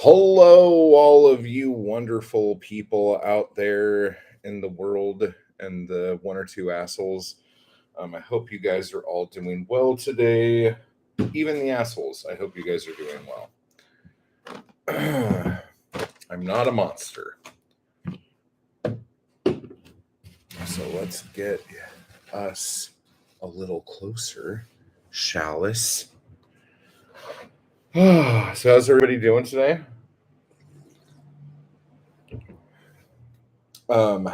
Hello, all of you wonderful people out there in the world and the one or two assholes. I hope you guys are all doing well today. Even the assholes, I hope you guys are doing well. I'm not a monster. So let's get us a little closer, shall us? So, how's everybody doing today? Um,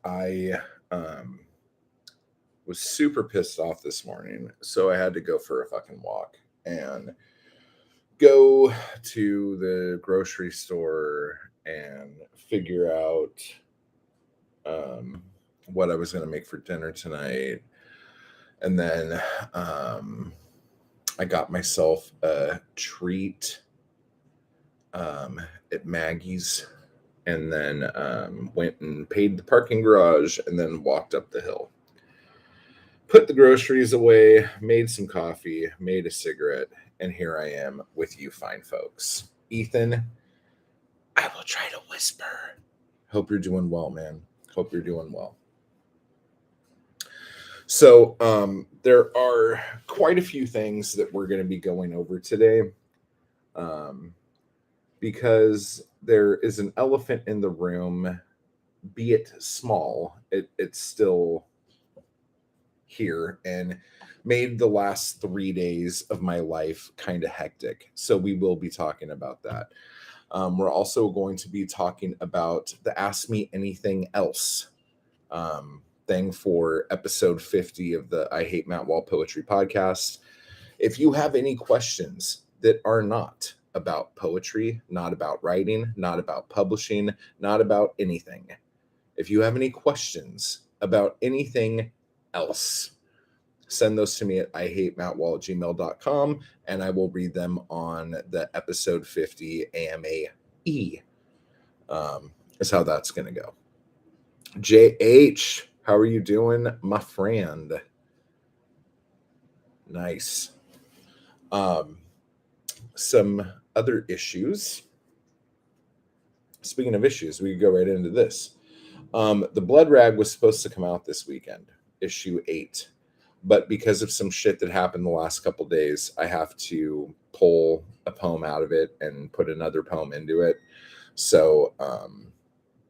I was super pissed off this morning, so I had to go for a fucking walk and go to the grocery store and figure out um, what I was going to make for dinner tonight. And then I got myself a treat at Maggie's and then went and paid the parking garage and then walked up the hill. Put the groceries away, made some coffee, made a cigarette, and here I am with you fine folks. Ethan, I will try to whisper. Hope you're doing well, man. Hope you're doing well. So, there are quite a few things that we're going to be going over today because there is an elephant in the room, be it small, it's still here and made the last 3 days of my life kind of hectic. So we will be talking about that. We're also going to be talking about the Ask Me Anything Else thing for episode 50 of the I Hate Matt Wall Poetry podcast. If you have any questions that are not about poetry, not about writing, not about publishing, not about anything, if you have any questions about anything else, send those to me at ihatemattwall@gmail.com and I will read them on the episode 50 AMAE. Is how that's going to go. JH, how are you doing, my friend? Nice. Some other issues. Speaking of issues, we could go right into this. The Blood Rag was supposed to come out this weekend, issue 8. But because of some shit that happened the last couple days, I have to pull a poem out of it and put another poem into it. So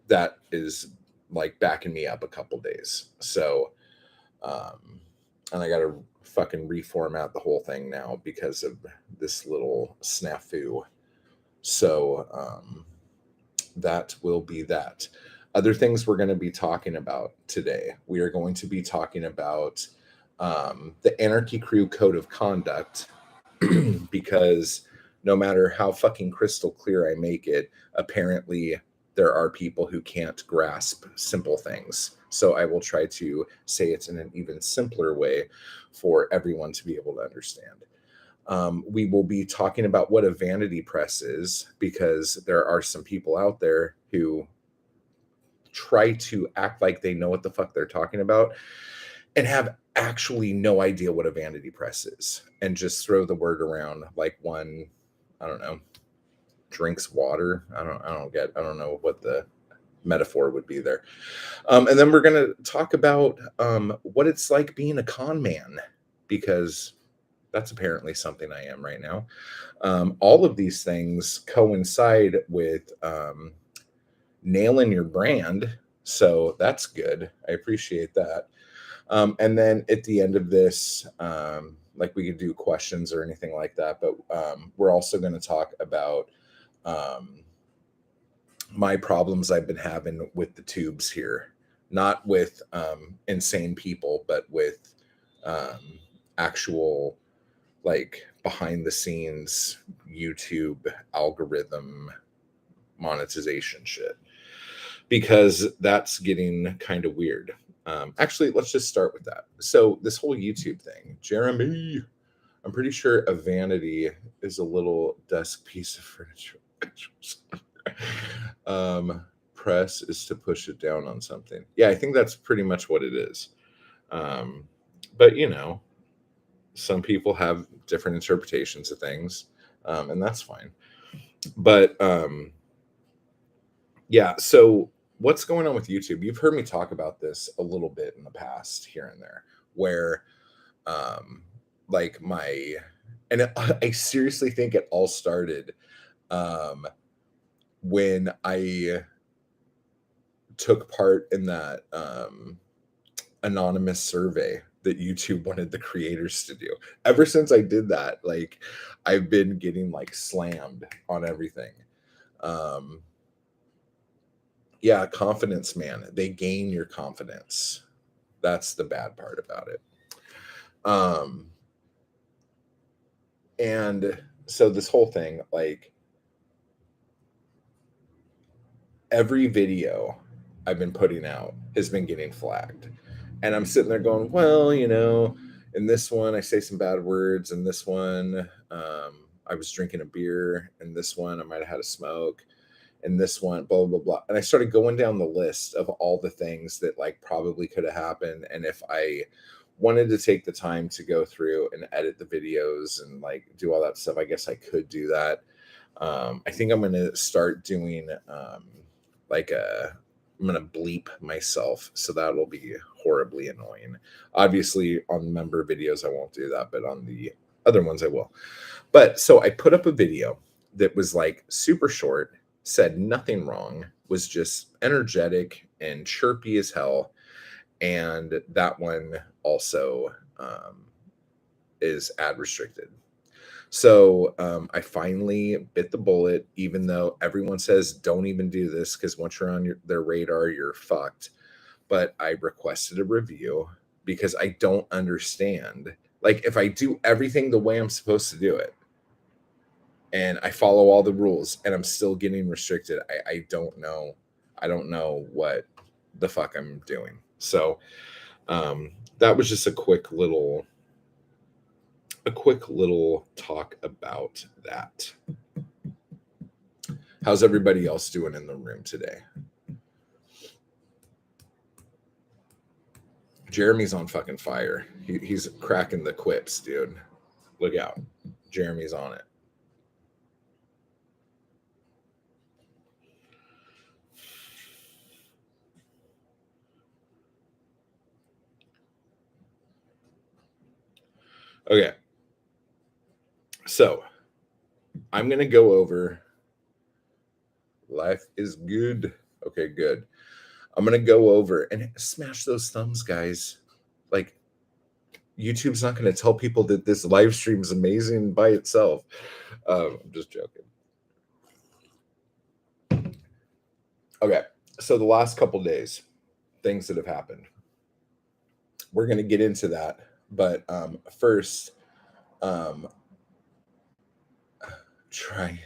that is like backing me up a couple days. So, and I got to fucking reformat the whole thing now because of this little snafu. So that will be that. Other things we're going to be talking about today. We are going to be talking about the Anarchy Crew Code of Conduct because no matter how fucking crystal clear I make it, apparently there are people who can't grasp simple things. So I will try to say it in an even simpler way for everyone to be able to understand. We will be talking about what a vanity press is because there are some people out there who try to act like they know what the fuck they're talking about and have actually no idea what a vanity press is and just throw the word around like one, I don't know, drinks water. I don't know what the metaphor would be there. And then we're going to talk about what it's like being a con man, because that's apparently something I am right now. All of these things coincide with nailing your brand. So that's good. I appreciate that. And then at the end of this, like we could do questions or anything like that, but we're also going to talk about my problems I've been having with the tubes here, not with insane people, but with actual like behind the scenes YouTube algorithm monetization shit, because that's getting kind of weird. Actually, let's just start with that. So this whole YouTube thing, Jeremy, I'm pretty sure a vanity is a little desk piece of furniture. Press is to push it down on something. Yeah, I think that's pretty much what it is. But you know, some people have different interpretations of things, and that's fine. But yeah, so what's going on with YouTube? You've heard me talk about this a little bit in the past here and there, where um like my and I seriously think it all started um when I took part in that anonymous survey that YouTube wanted the creators to do. Ever since I did that, like I've been getting like slammed on everything. Um yeah, confidence, man. They gain your confidence. That's the bad part about it. Um and so this whole thing, like every video I've been putting out has been getting flagged. And I'm sitting there going, well, in this one I say some bad words, in this one I was drinking a beer, in this one I might have had a smoke, in this one blah blah blah. And I started going down the list of all the things that like probably could have happened. And if I wanted to take the time to go through and edit the videos and like do all that stuff, I guess I could do that. I think I'm gonna start doing like I'm gonna bleep myself, so that'll be horribly annoying. Obviously, on member videos I won't do that, but on the other ones I will. But so I put up a video that was like super short, said nothing wrong, was just energetic and chirpy as hell, and that one also is ad restricted. So I finally bit the bullet, even though everyone says don't even do this because once you're on their radar, you're fucked. But I requested a review because I don't understand. Like, if I do everything the way I'm supposed to do it and I follow all the rules and I'm still getting restricted, I don't know. I don't know what the fuck I'm doing. So that was just a quick little talk about that. How's everybody else doing in the room today? Jeremy's on fucking fire. He's cracking the quips, dude. Look out. Jeremy's on it. Okay. So I'm going to go over life is good. Okay, good. I'm going to go over and smash those thumbs, guys. Like, YouTube's not going to tell people that this live stream is amazing by itself. I'm just joking. Okay. So the last couple days, things that have happened. We're going to get into that. But first, try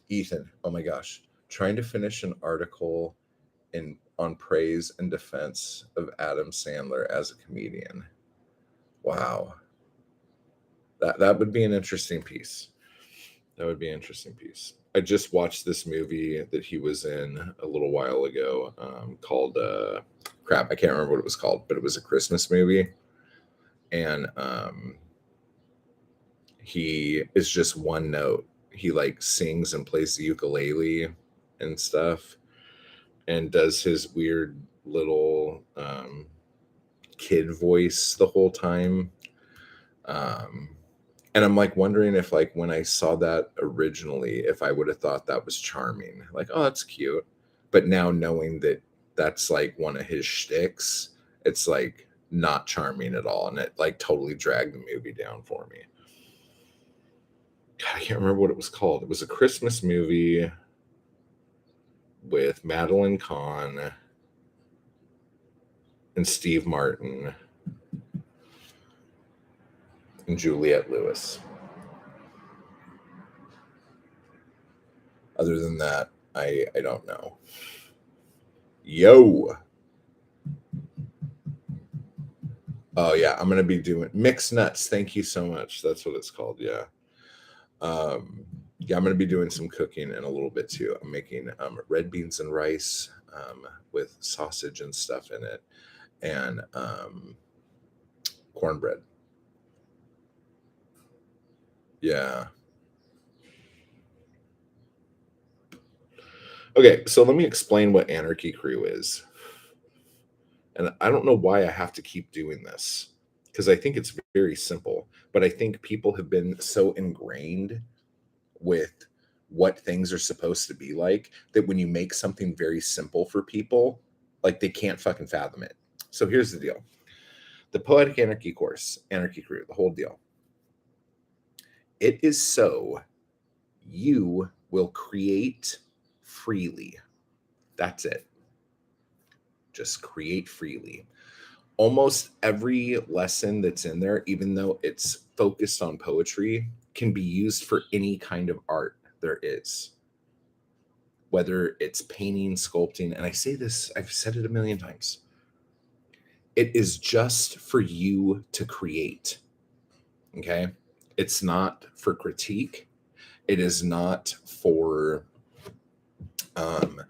Ethan. Oh my gosh. Trying to finish an article on praise and defense of Adam Sandler as a comedian. Wow. That would be an interesting piece. That would be an interesting piece. I just watched this movie that he was in a little while ago called crap, I can't remember what it was called, but it was a Christmas movie. And he is just one note. He like sings and plays the ukulele and stuff and does his weird little kid voice the whole time. Um, and I'm like wondering if like when I saw that originally, if I would have thought that was charming, like, oh, that's cute. But now knowing that that's like one of his shticks, it's like not charming at all. And it like totally dragged the movie down for me. God, I can't remember what it was called. It was a Christmas movie with Madeline Kahn and Steve Martin and Juliette Lewis. Other than that, I don't know. Yo. Oh yeah, I'm gonna be doing mixed nuts. Thank you so much. That's what it's called. Yeah. Yeah, I'm gonna be doing some cooking in a little bit too. I'm making red beans and rice with sausage and stuff in it, and cornbread. Yeah. Okay, so let me explain what Anarchy Crew is. And I don't know why I have to keep doing this because I think it's very simple, but I think people have been so ingrained with what things are supposed to be like that when you make something very simple for people, like they can't fucking fathom it. So here's the deal. The Poetic Anarchy course, Anarchy Crew, the whole deal. It is so you will create freely. That's it. Just create freely. Almost every lesson that's in there, even though it's focused on poetry, can be used for any kind of art there is. Whether it's painting, sculpting, and I say this, I've said it a million times. It is just for you to create. Okay? It's not for critique. It is not for um,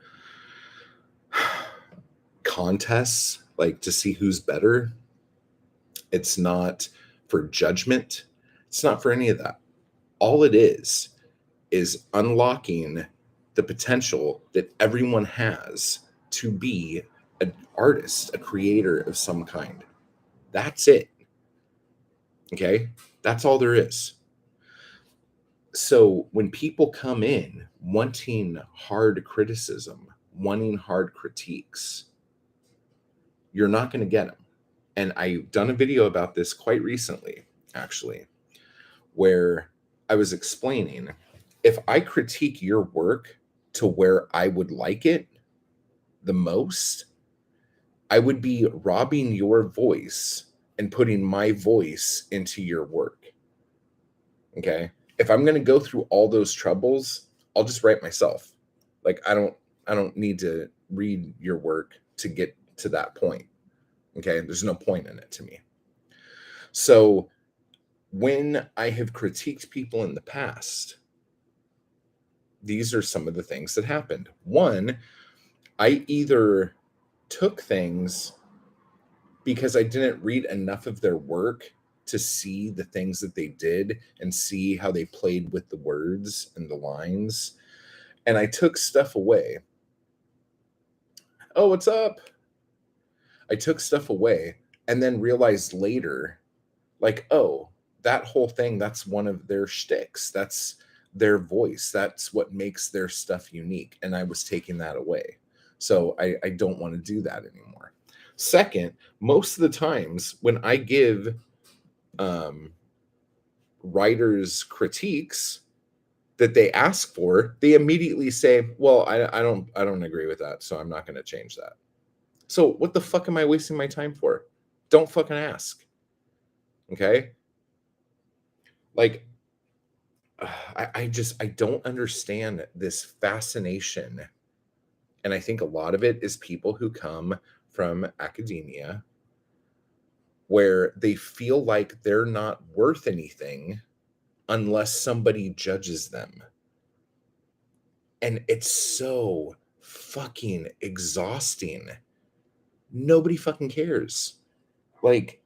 contests, like to see who's better. It's not for judgment. It's not for any of that. All it is unlocking the potential that everyone has to be an artist, a creator of some kind. That's it. Okay? That's all there is. So when people come in wanting hard criticism, wanting hard critiques, you're not going to get them. And I've done a video about this quite recently, actually, where I was explaining if I critique your work to where I would like it the most, I would be robbing your voice and putting my voice into your work. Okay? If I'm going to go through all those troubles, I'll just write myself. Like I don't need to read your work to get to that point. Okay? There's no point in it to me. So when I have critiqued people in the past, these are some of the things that happened. One, I either took things because I didn't read enough of their work to see the things that they did and see how they played with the words and the lines. And I took stuff away. Oh, what's up? I took stuff away and then realized later, like, oh, that whole thing, that's one of their shticks. That's their voice. That's what makes their stuff unique. And I was taking that away. So I don't want to do that anymore. Second, most of the times when I give um, writers critiques that they ask for, they immediately say, "Well, I don't agree with that, so I'm not going to change that." So what the fuck am I wasting my time for? Don't fucking ask. Okay, like I don't understand this fascination, and I think a lot of it is people who come from academia where they feel like they're not worth anything unless somebody judges them. And it's so fucking exhausting. Nobody fucking cares. Like,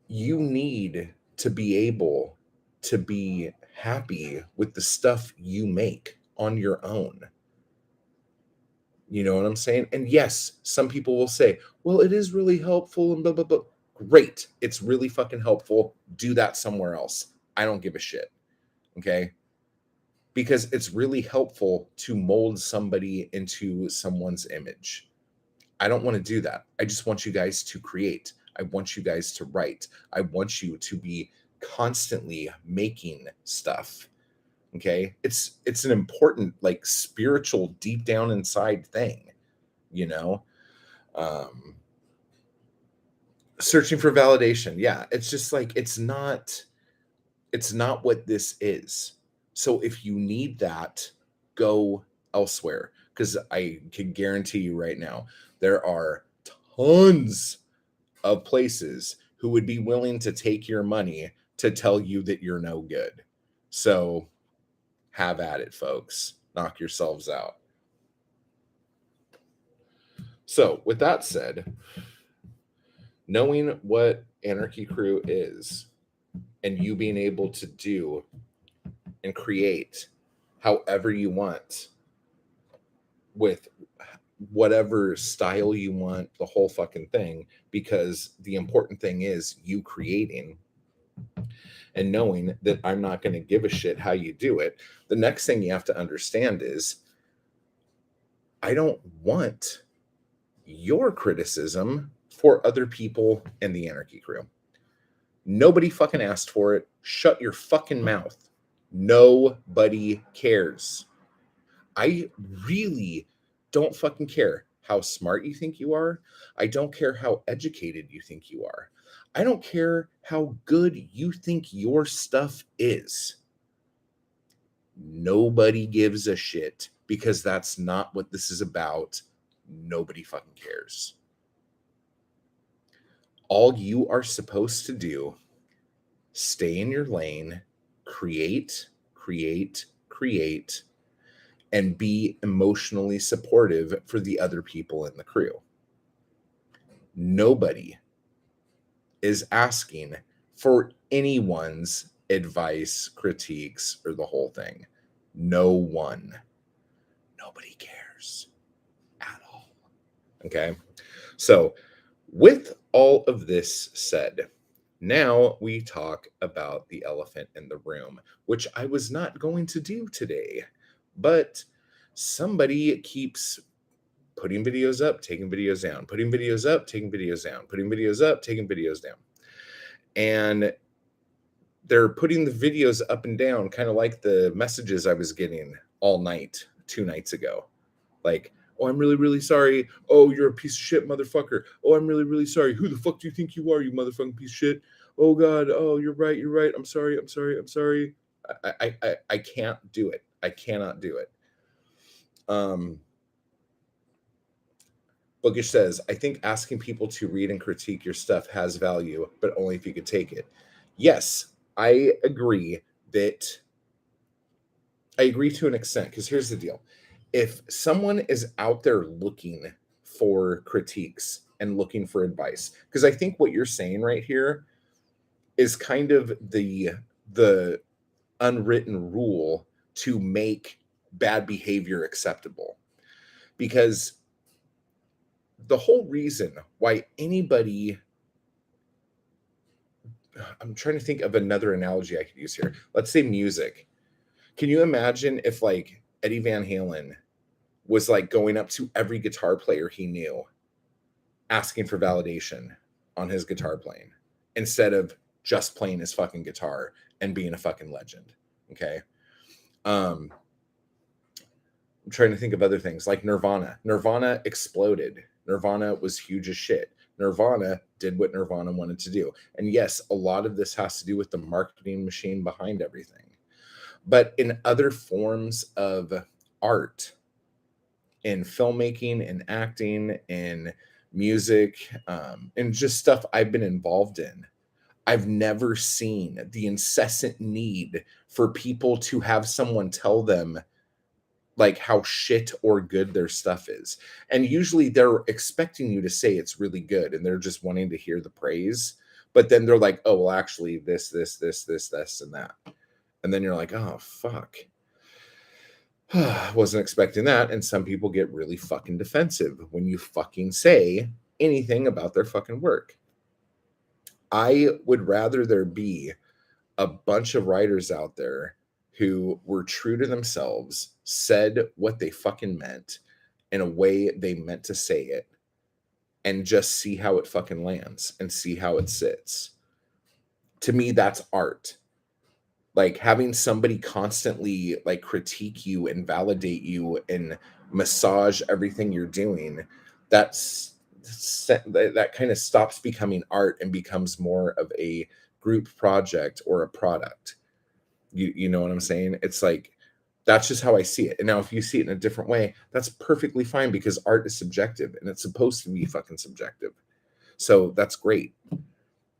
you need to be able to be happy with the stuff you make on your own. You know what I'm saying? And yes, some people will say, well, it is really helpful and blah, blah, blah. Great. It's really fucking helpful. Do that somewhere else. I don't give a shit. Okay. Because it's really helpful to mold somebody into someone's image. I don't want to do that. I just want you guys to create. I want you guys to write. I want you to be constantly making stuff. Okay? It's an important like spiritual deep down inside thing, you know? Um searching for validation. Yeah, it's just like it's not what this is. So if you need that, go elsewhere because I can guarantee you right now there are tons of places who would be willing to take your money to tell you that you're no good. So have at it, folks. Knock yourselves out. So, with that said, knowing what Anarchy Crew is and you being able to do and create however you want, with whatever style you want, the whole fucking thing, because the important thing is you creating and knowing that I'm not going to give a shit how you do it. The next thing you have to understand is I don't want your criticism for other people in the Anarchy Crew. Nobody fucking asked for it. Shut your fucking mouth. Nobody cares. I really don't fucking care how smart you think you are. I don't care how educated you think you are. I don't care how good you think your stuff is. Nobody gives a shit, because that's not what this is about. Nobody fucking cares. All you are supposed to do, stay in your lane, create, and be emotionally supportive for the other people in the crew. Nobody is asking for anyone's advice, critiques, or the whole thing. No one. Nobody cares at all. Okay. So, with all of this said, now we talk about the elephant in the room, which I was not going to do today, but somebody keeps putting videos up, taking videos down, putting videos up, taking videos down, putting videos up, taking videos down. And they're putting the videos up and down, kind of like the messages I was getting all night, 2 nights ago. Like, oh, I'm really, really sorry. Oh, you're a piece of shit, motherfucker. Oh, I'm really, really sorry. Who the fuck do you think you are, you motherfucking piece of shit? Oh, God. Oh, you're right. You're right. I'm sorry. I'm sorry. I'm sorry. I can't do it. I cannot do it. Bookish says, I think asking people to read and critique your stuff has value, but only if you could take it. Yes, I agree to an extent, because here's the deal. If someone is out there looking for critiques and looking for advice, because I think what you're saying right here is kind of the unwritten rule to make bad behavior acceptable. Because the whole reason why anybody, I'm trying to think of another analogy I could use here. Let's say music. Can you imagine if like Eddie Van Halen was like going up to every guitar player he knew, asking for validation on his guitar playing, instead of just playing his fucking guitar and being a fucking legend? Okay. I'm trying to think of other things like Nirvana. Nirvana exploded. Nirvana was huge as shit. Nirvana did what Nirvana wanted to do. And yes, a lot of this has to do with the marketing machine behind everything. But in other forms of art, in filmmaking, in acting, in music, and just stuff I've been involved in, I've never seen the incessant need for people to have someone tell them like how shit or good their stuff is. And usually they're expecting you to say it's really good and they're just wanting to hear the praise. But then they're like, oh, well, actually, this, and that. And then you're like, oh, fuck. Wasn't expecting that. And some people get really fucking defensive when you fucking say anything about their fucking work. I would rather there be a bunch of writers out there who were true to themselves, said what they fucking meant in a way they meant to say it, and just see how it fucking lands and see how it sits. To me, that's art. Like having somebody constantly like critique you and validate you and massage everything you're doing, that kind of stops becoming art and becomes more of a group project or a product. You know what I'm saying? It's like that's just how I see it. And now if you see it in a different way, that's perfectly fine, because art is subjective and it's supposed to be fucking subjective. So that's great,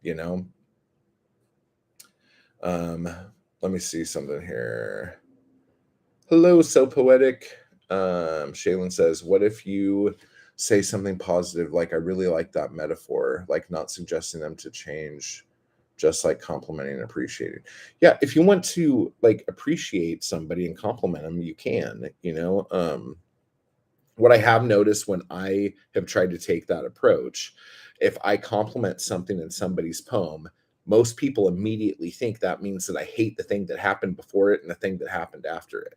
you know? Let me see something here. Hello, so poetic. Shaylin says, what if you say something positive, like I really like that metaphor, like not suggesting them to change just like complimenting and appreciating. Yeah, if you want to like appreciate somebody and compliment them, you can, you know. What I have noticed when I have tried to take that approach, if I compliment something in somebody's poem, most people immediately think that means that I hate the thing that happened before it and the thing that happened after it.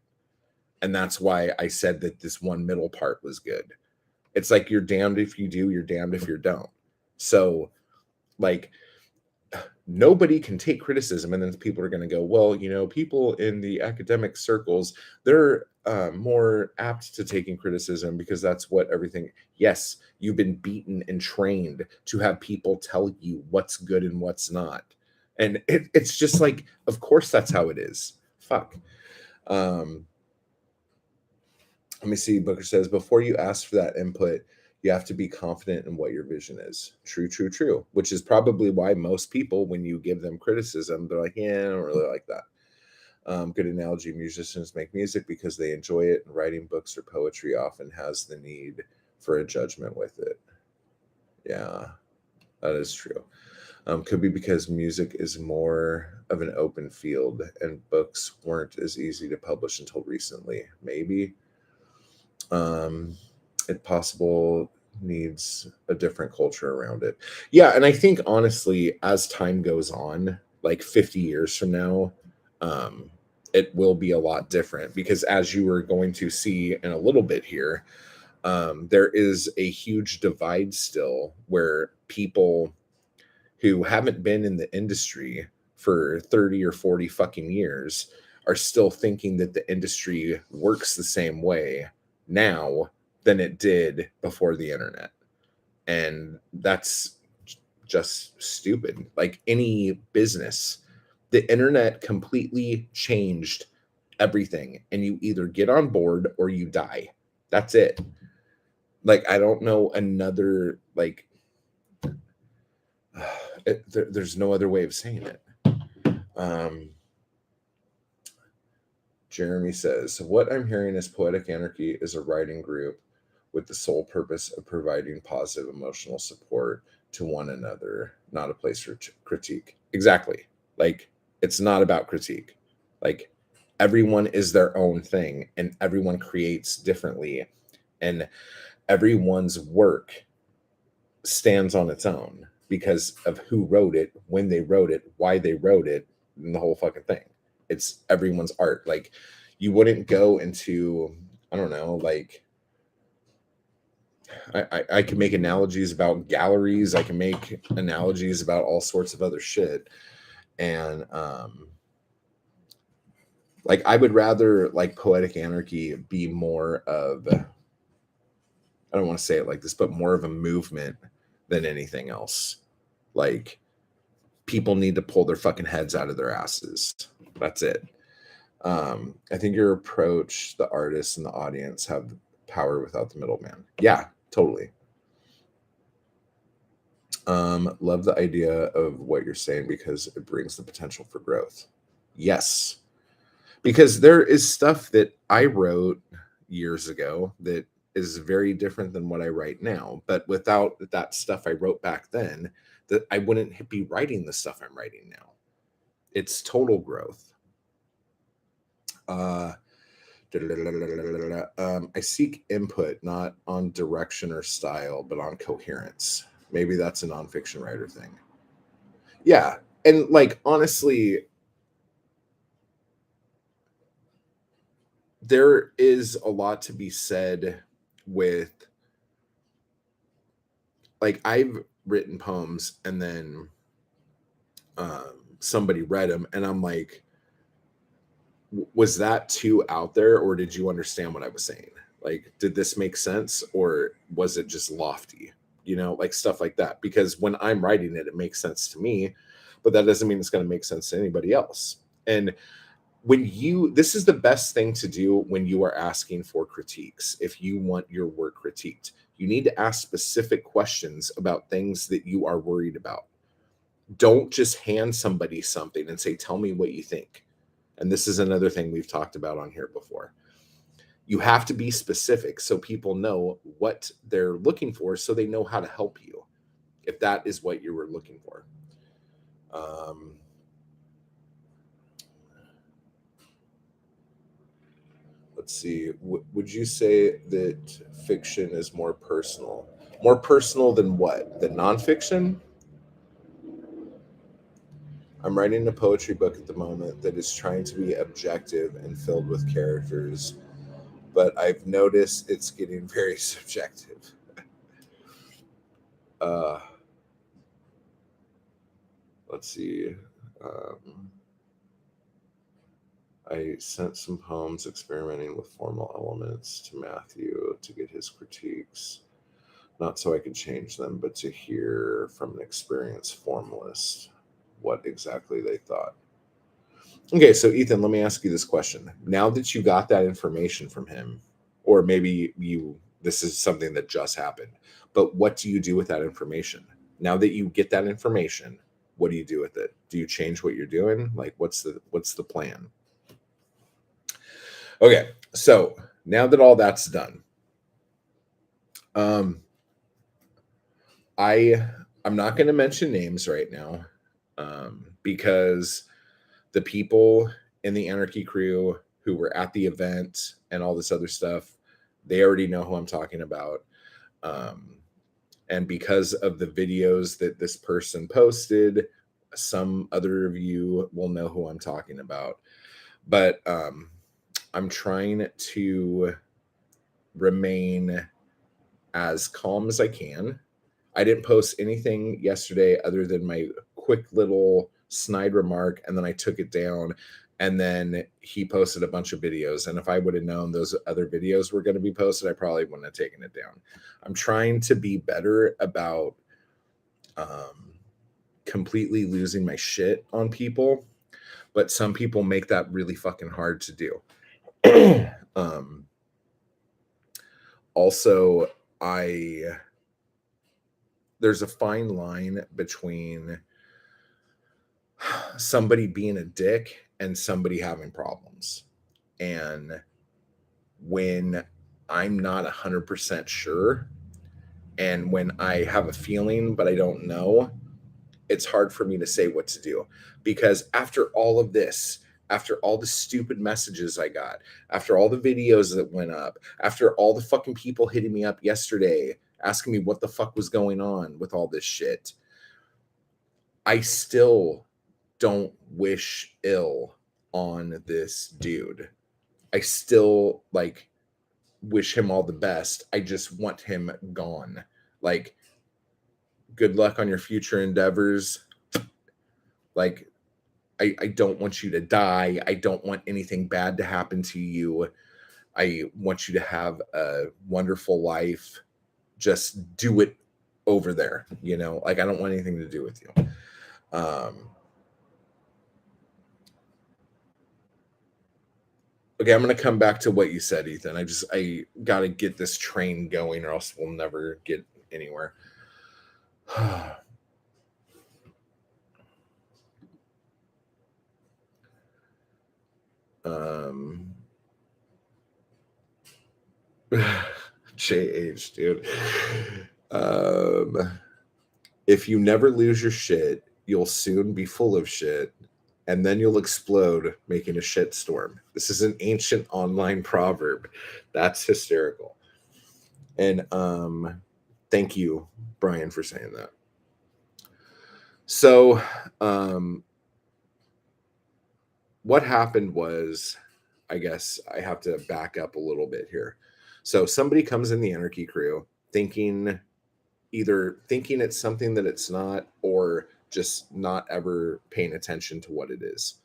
And that's why I said that this one middle part was good. It's like you're damned if you do, you're damned if you don't. So, like, nobody can take criticism, and then people are going to go, well, you know, people in the academic circles, they're more apt to taking criticism because that's what everything. Yes, you've been beaten and trained to have people tell you what's good and what's not, and it's just like, of course that's how it is. Fuck. um Let me see. Booker says, before you ask for that input, you have to be confident in what your vision is. True, true, true. Which is probably why most people, when you give them criticism, they're like, yeah, I don't really like that. Good analogy. Musicians make music because they enjoy it, and writing books or poetry often has the need for a judgment with it. Yeah, that is true. Could be because music is more of an open field and books weren't as easy to publish until recently. Maybe. um it possible needs a different culture around it. Yeah, and I think honestly, as time goes on, like 50 years from now, um it will be a lot different, because as you are going to see in a little bit here, there is a huge divide still where people who haven't been in the industry for 30 or 40 fucking years are still thinking that the industry works the same way now than it did before the internet. And that's just stupid. Like any business, the internet completely changed everything, and you either get on board or you die. That's it. Like, I don't know another, like, there's no other way of saying it. Um, Jeremy says, what I'm hearing is Poetic Anarchy is a writing group with the sole purpose of providing positive emotional support to one another, not a place for critique. Exactly. Like, it's not about critique. Like, everyone is their own thing and everyone creates differently, and everyone's work stands on its own because of who wrote it, when they wrote it, why they wrote it, and the whole fucking thing. It's everyone's art. Like, you wouldn't go into, I don't know, like, I can make analogies about galleries. I can make analogies about all sorts of other shit. And like, I would rather like Poetic Anarchy be more of, I don't want to say it like this, but more of a movement than anything else. Like, people need to pull their fucking heads out of their asses. That's it. I think your approach, the artists and the audience have power without the middleman. Yeah, totally. Love the idea of what you're saying because it brings the potential for growth. Yes, because there is stuff that I wrote years ago that is very different than what I write now. But without that stuff I wrote back then, that I wouldn't be writing the stuff I'm writing now. It's total growth. Uh, I seek input not on direction or style, but on coherence. Maybe that's a nonfiction writer thing. Yeah. And like, honestly, there is a lot to be said with, like, I've written poems and then somebody read them and I'm like, was that too out there, or did you understand what I was saying? Like, did this make sense, or was it just lofty? You know, like stuff like that. Because when I'm writing it, it makes sense to me, but that doesn't mean it's going to make sense to anybody else. And when you, this is the best thing to do when you are asking for critiques. If you want your work critiqued, you need to ask specific questions about things that you are worried about. Don't just hand somebody something and say, tell me what you think. And this is another thing we've talked about on here before. You have to be specific so people know what they're looking for, so they know how to help you if that is what you were looking for. Um, let's see. Would you say that fiction is more personal? More personal than what? Than nonfiction? I'm writing a poetry book at the moment that is trying to be objective and filled with characters, but I've noticed it's getting very subjective. Uh, let's see. Um, I sent some poems experimenting with formal elements to Matthew to get his critiques, not so I could change them, but to hear from an experienced formalist what exactly they thought. Okay, so Ethan, let me ask you this question. Now that you got that information from him, or maybe this is something that just happened, but what do you do with that information? Now that you get that information, what do you do with it? Do you change what you're doing? Like what's the plan? Okay, so now that all that's done, um, I I'm not going to mention names right now, because the people in the Anarchy crew who were at the event and all this other stuff, they already know who I'm talking about. Um, and because of the videos that this person posted, some other of you will know who I'm talking about. But I'm trying to remain as calm as I can. I didn't post anything yesterday other than my quick little snide remark, and then I took it down. And then he posted a bunch of videos. And if I would have known those other videos were going to be posted, I probably wouldn't have taken it down. I'm trying to be better about um, completely losing my shit on people, but some people make that really fucking hard to do. um, also, I there's a fine line between somebody being a dick and somebody having problems. And when I'm not 100% sure, and when I have a feeling, but I don't know, it's hard for me to say what to do. Because after all of this, after all the stupid messages I got, after all the videos that went up, after all the fucking people hitting me up yesterday asking me what the fuck was going on with all this shit, I still don't wish ill on this dude. I still like wish him all the best. I just want him gone. Like, good luck on your future endeavors. Like, I don't want you to die. I don't want anything bad to happen to you. I want you to have a wonderful life. Just do it over there, you know? Like, I don't want anything to do with you. Okay, I'm gonna come back to what you said, Ethan. I gotta get this train going, or else we'll never get anywhere. um, JH, dude. Um, if you never lose your shit, you'll soon be full of shit, and then you'll explode, making a shit storm. This is an ancient online proverb. That's hysterical. And thank you, Brian, for saying that. So, what happened was, I guess I have to back up a little bit here. So somebody comes in the Anarchy crew either thinking it's something that it's not, or just not ever paying attention to what it is.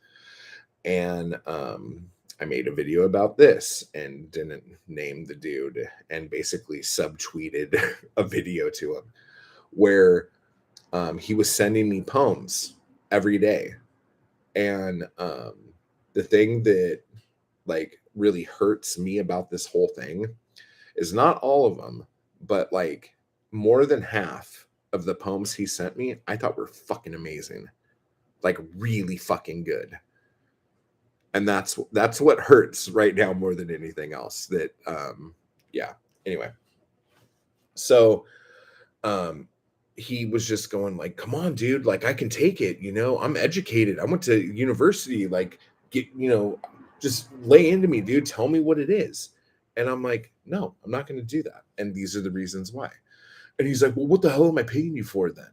And I made a video about this and didn't name the dude, and basically subtweeted a video to him where he was sending me poems every day. And the thing that like really hurts me about this whole thing is not all of them, but like more than half of the poems he sent me, I thought were fucking amazing. Like really fucking good. And that's what hurts right now more than anything else. That yeah. Anyway. So he was just going like, come on, dude, like I can take it, I'm educated. I went to university, like just lay into me, dude. Tell me what it is. And I'm like, no, I'm not going to do that. And these are the reasons why. And he's like, well, what the hell am I paying you for then?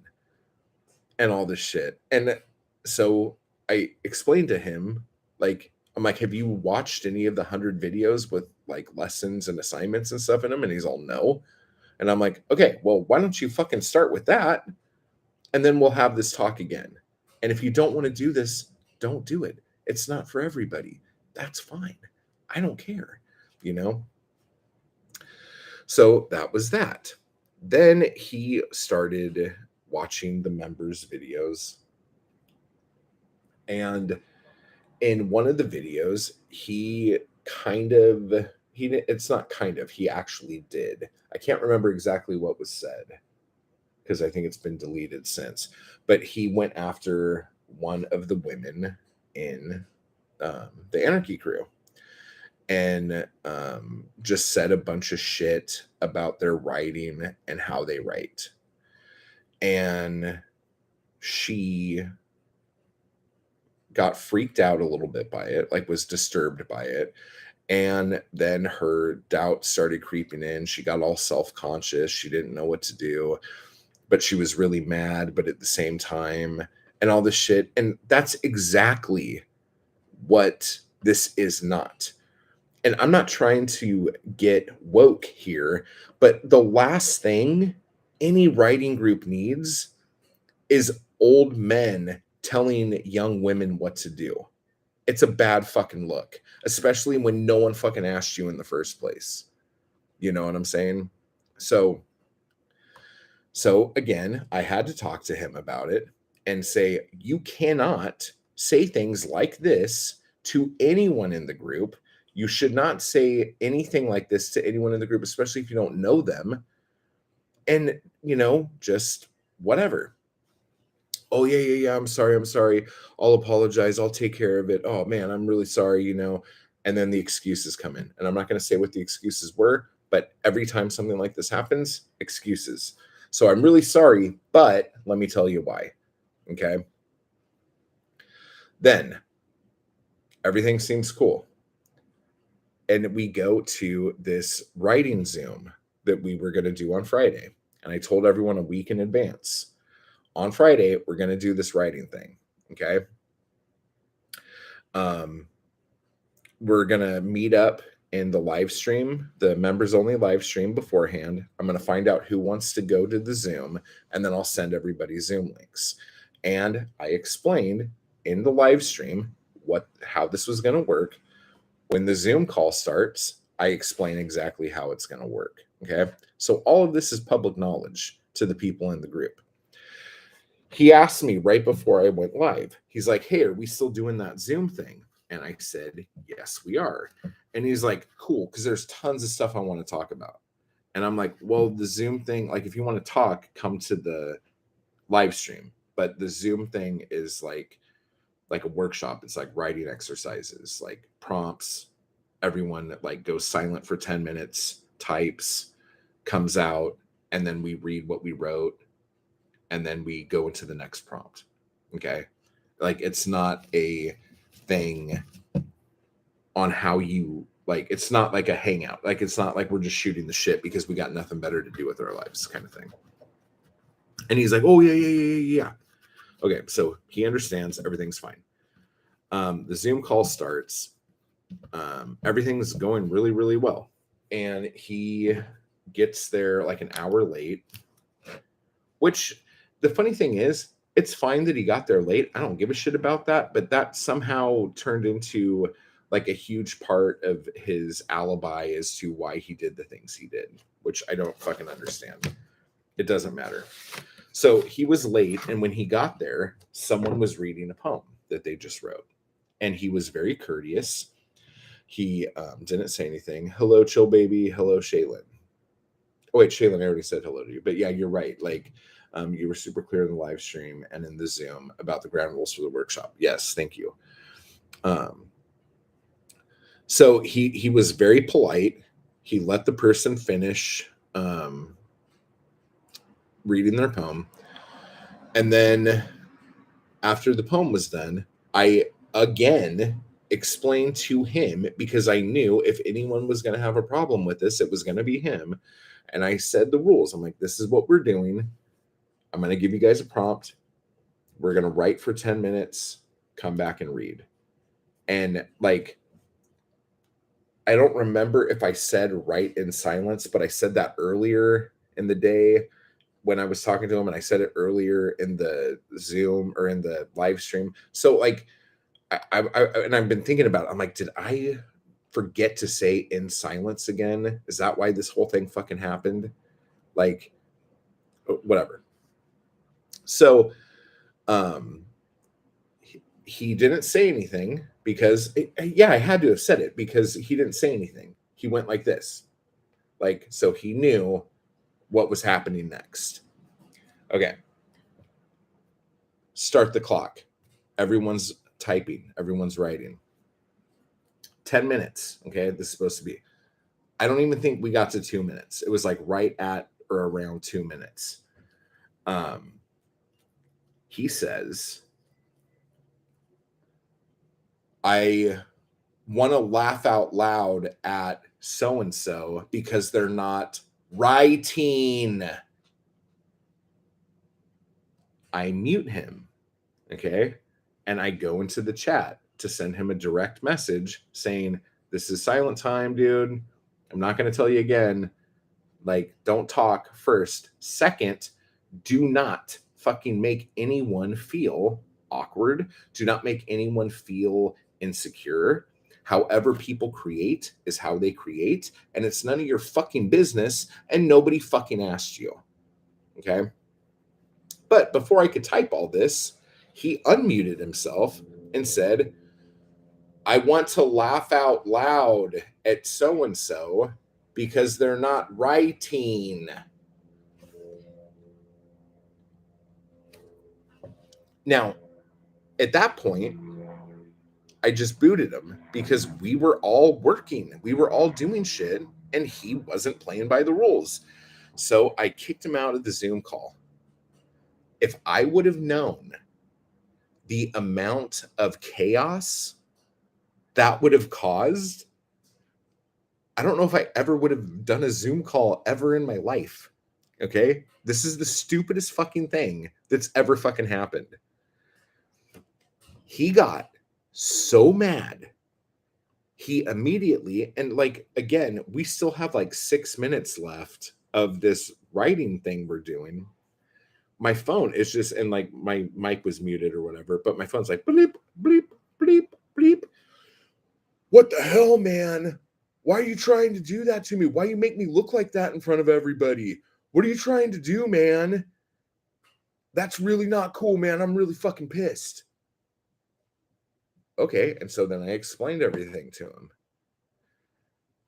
And all this shit. And so I explained to him, like, I'm like, have you watched any of the 100 videos with like lessons and assignments and stuff in them? And he's all, no. And I'm like, okay, well, why don't you fucking start with that? And then we'll have this talk again. And if you don't want to do this, don't do it. It's not for everybody. That's fine. I don't care, you know? So that was that. Then he started watching the members' videos. And in one of the videos, he it's not kind of, he actually did. I can't remember exactly what was said because I think it's been deleted since. But he went after one of the women in the Anarchy crew and just said a bunch of shit about their writing and how they write. And she got freaked out a little bit by it, like was disturbed by it. And then her doubt started creeping in. She got all self-conscious. She didn't know what to do, but she was really mad, but at the same time, and all this shit. And that's exactly what this is not. And I'm not trying to get woke here, but the last thing any writing group needs is old men telling young women what to do. It's a bad fucking look, especially when no one fucking asked you in the first place. You know what I'm saying? So again, I had to talk to him about it and say, you cannot say things like this to anyone in the group. You should not say anything like this to anyone in the group, especially if you don't know them. And, just whatever. Oh, yeah. I'm sorry. I'll apologize. I'll take care of it. Oh, man, I'm really sorry, And then the excuses come in. And I'm not going to say what the excuses were, but every time something like this happens, excuses. So I'm really sorry, but let me tell you why. Okay. Then everything seems cool. And we go to this writing Zoom that we were going to do on Friday. And I told everyone a week in advance. On Friday, we're going to do this writing thing. Okay. We're going to meet up in the live stream, the members only live stream beforehand. I'm going to find out who wants to go to the Zoom, and then I'll send everybody Zoom links. And I explained in the live stream how this was going to work. When the Zoom call starts, I explain exactly how it's going to work. Okay. So all of this is public knowledge to the people in the group. He asked me right before I went live, he's like, hey, are we still doing that Zoom thing? And I said, yes, we are. And he's like, cool, because there's tons of stuff I want to talk about. And I'm like, well, the Zoom thing, like if you want to talk, come to the live stream. But the Zoom thing is like a workshop. It's like writing exercises, like prompts. Everyone like goes silent for 10 minutes, types, comes out, and then we read what we wrote. And then we go into the next prompt. Okay. Like it's not a thing on how you like, it's not like a hangout. Like it's not like we're just shooting the shit because we got nothing better to do with our lives kind of thing. And he's like, oh yeah. Okay. So he understands everything's fine. The Zoom call starts. Everything's going really, really well. And he gets there like an hour late, which the funny thing is, it's fine that he got there late. I don't give a shit about that, but that somehow turned into like a huge part of his alibi as to why he did the things he did, which I don't fucking understand. It doesn't matter. So he was late, and when he got there, someone was reading a poem that they just wrote, and he was very courteous. He didn't say anything. Hello, chill baby. Hello, Shaylin. Oh, wait, Shaylin, I already said hello to you, but yeah, you're right. Like, you were super clear in the live stream and in the Zoom about the ground rules for the workshop. Yes, thank you. So he was very polite. He let the person finish reading their poem, And then after the poem was done, I again explained to him, because I knew if anyone was going to have a problem with this, it was going to be him. And I said the rules. I'm like, this is what we're doing. I'm going to give you guys a prompt. We're going to write for 10 minutes, come back and read. And like, I don't remember if I said write in silence, but I said that earlier in the day when I was talking to him, and I said it earlier in the Zoom or in the live stream. So like, and I've been thinking about it. I'm like, did I forget to say in silence again? Is that why this whole thing fucking happened? Like, whatever. So, he didn't say anything because, yeah, I had to have said it because he didn't say anything. He went like this, like, so he knew what was happening next. Okay. Start the clock. Everyone's typing, everyone's writing. 10 minutes. Okay. This is supposed to be. I don't even think we got to 2 minutes. It was like right at or around 2 minutes. He says, I want to laugh out loud at so and so because they're not writing. I mute him. Okay. And I go into the chat to send him a direct message saying, this is silent time, dude. I'm not going to tell you again. Like, don't talk first. Second, do not fucking make anyone feel awkward. Do not make anyone feel insecure. However people create is how they create, and it's none of your fucking business, and nobody fucking asked you. Okay? But before I could type all this, he unmuted himself and said, I want to laugh out loud at so and so because they're not writing. Now, at that point, I just booted him because we were all working, we were all doing shit, and he wasn't playing by the rules. So I kicked him out of the Zoom call. If I would have known the amount of chaos that would have caused, I don't know if I ever would have done a Zoom call ever in my life. Okay? This is the stupidest fucking thing that's ever fucking happened. He got so mad. He immediately, and like, again, we still have like 6 minutes left of this writing thing we're doing. My phone is just, and like my mic was muted or whatever, but my phone's like bleep, bleep, bleep, bleep. What the hell, man? Why are you trying to do that to me? Why you make me look like that in front of everybody? What are you trying to do, man? That's really not cool, man. I'm really fucking pissed. Okay. And so then I explained everything to him.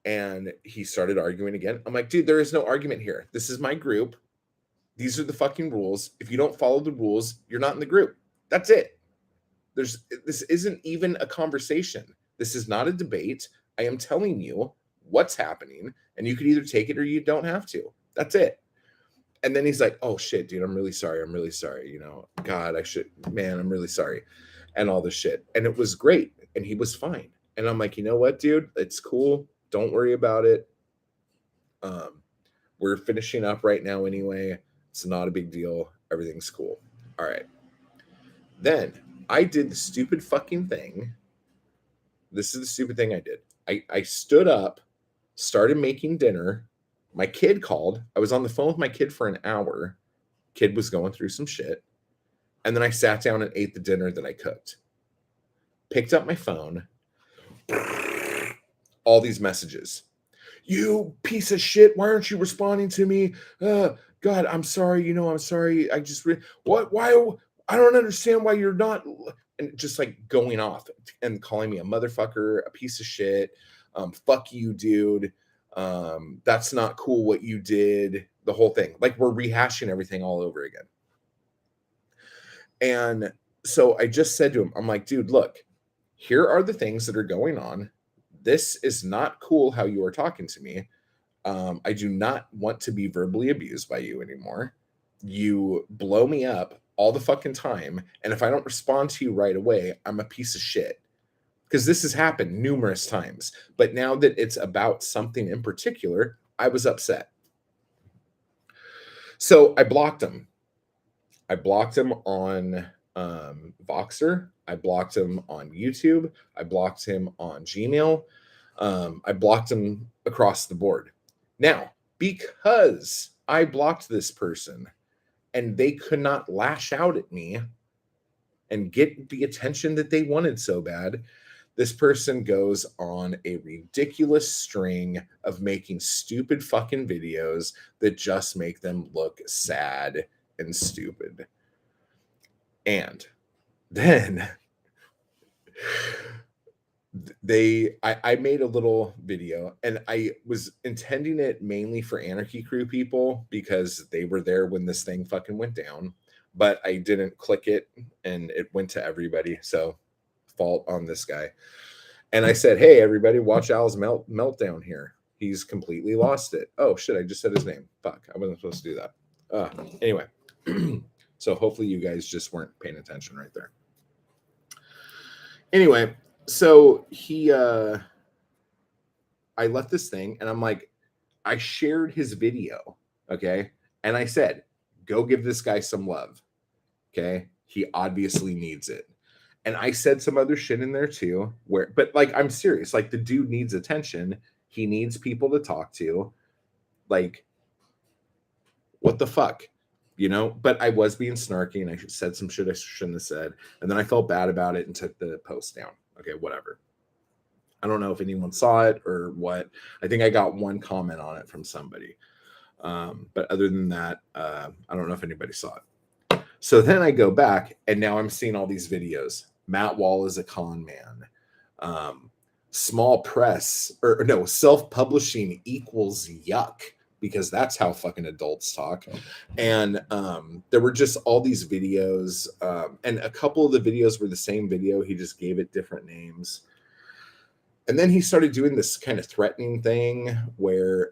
And he started arguing again. I'm like, dude, there is no argument here. This is my group. These are the fucking rules. If you don't follow the rules, you're not in the group. That's it. This isn't even a conversation. This is not a debate. I am telling you what's happening, and you could either take it or you don't have to. That's it. And then he's like, oh shit, dude, I'm really sorry. I'm really sorry. You know, God, man, I'm really sorry. And all this shit. And it was great. And he was fine. And I'm like, you know what, dude? It's cool. Don't worry about it. We're finishing up right now anyway. It's not a big deal. Everything's cool. All right. Then I did the stupid fucking thing. This is the stupid thing I did. I stood up, started making dinner. My kid called. I was on the phone with my kid for an hour. Kid was going through some shit. And then I sat down and ate the dinner that I cooked. Picked up my phone. All these messages. You piece of shit. Why aren't you responding to me? God, I'm sorry. You know, I'm sorry. I just, what? Why? I don't understand why you're not. And just like going off and calling me a motherfucker, a piece of shit. Fuck you, dude. That's not cool what you did. The whole thing. Like, we're rehashing everything all over again. And so I just said to him, I'm like, dude, look, here are the things that are going on. This is not cool how you are talking to me. I do not want to be verbally abused by you anymore. you blow me up all the fucking time, and if I don't respond to you right away, I'm a piece of shit. Because this has happened numerous times. But now that it's about something in particular, I was upset. So I blocked him. I blocked him on Voxer. I blocked him on YouTube. I blocked him on Gmail. I blocked him across the board. Now, because I blocked this person and they could not lash out at me and get the attention that they wanted so bad, this person goes on a ridiculous string of making stupid fucking videos that just make them look sad and stupid. And then I made a little video, and I was intending it mainly for Anarchy Crew people because they were there when this thing fucking went down, but I didn't click it and it went to everybody. So fault on this guy. And I said, hey, everybody, watch Al's meltdown here. He's completely lost it. Oh, shit, I just said his name. Fuck, I wasn't supposed to do that. Anyway, so hopefully you guys just weren't paying attention right there. Anyway, so I left this thing, and I'm like, I shared his video, okay? And I said, go give this guy some love, okay? He obviously needs it. And I said some other shit in there too, but like, I'm serious. Like, the dude needs attention. He needs people to talk to. Like, what the fuck? You know? But I was being snarky, and I said some shit I shouldn't have said. And then I felt bad about it and took the post down. Okay, whatever. I don't know if anyone saw it or what. I think I got one comment on it from somebody. But other than that, I don't know if anybody saw it. So then I go back, and now I'm seeing all these videos. Matt Wall is a con man. Small press, or no, self-publishing equals yuck, because that's how fucking adults talk. And there were just all these videos, and a couple of the videos were the same video. He just gave it different names. And then he started doing this kind of threatening thing where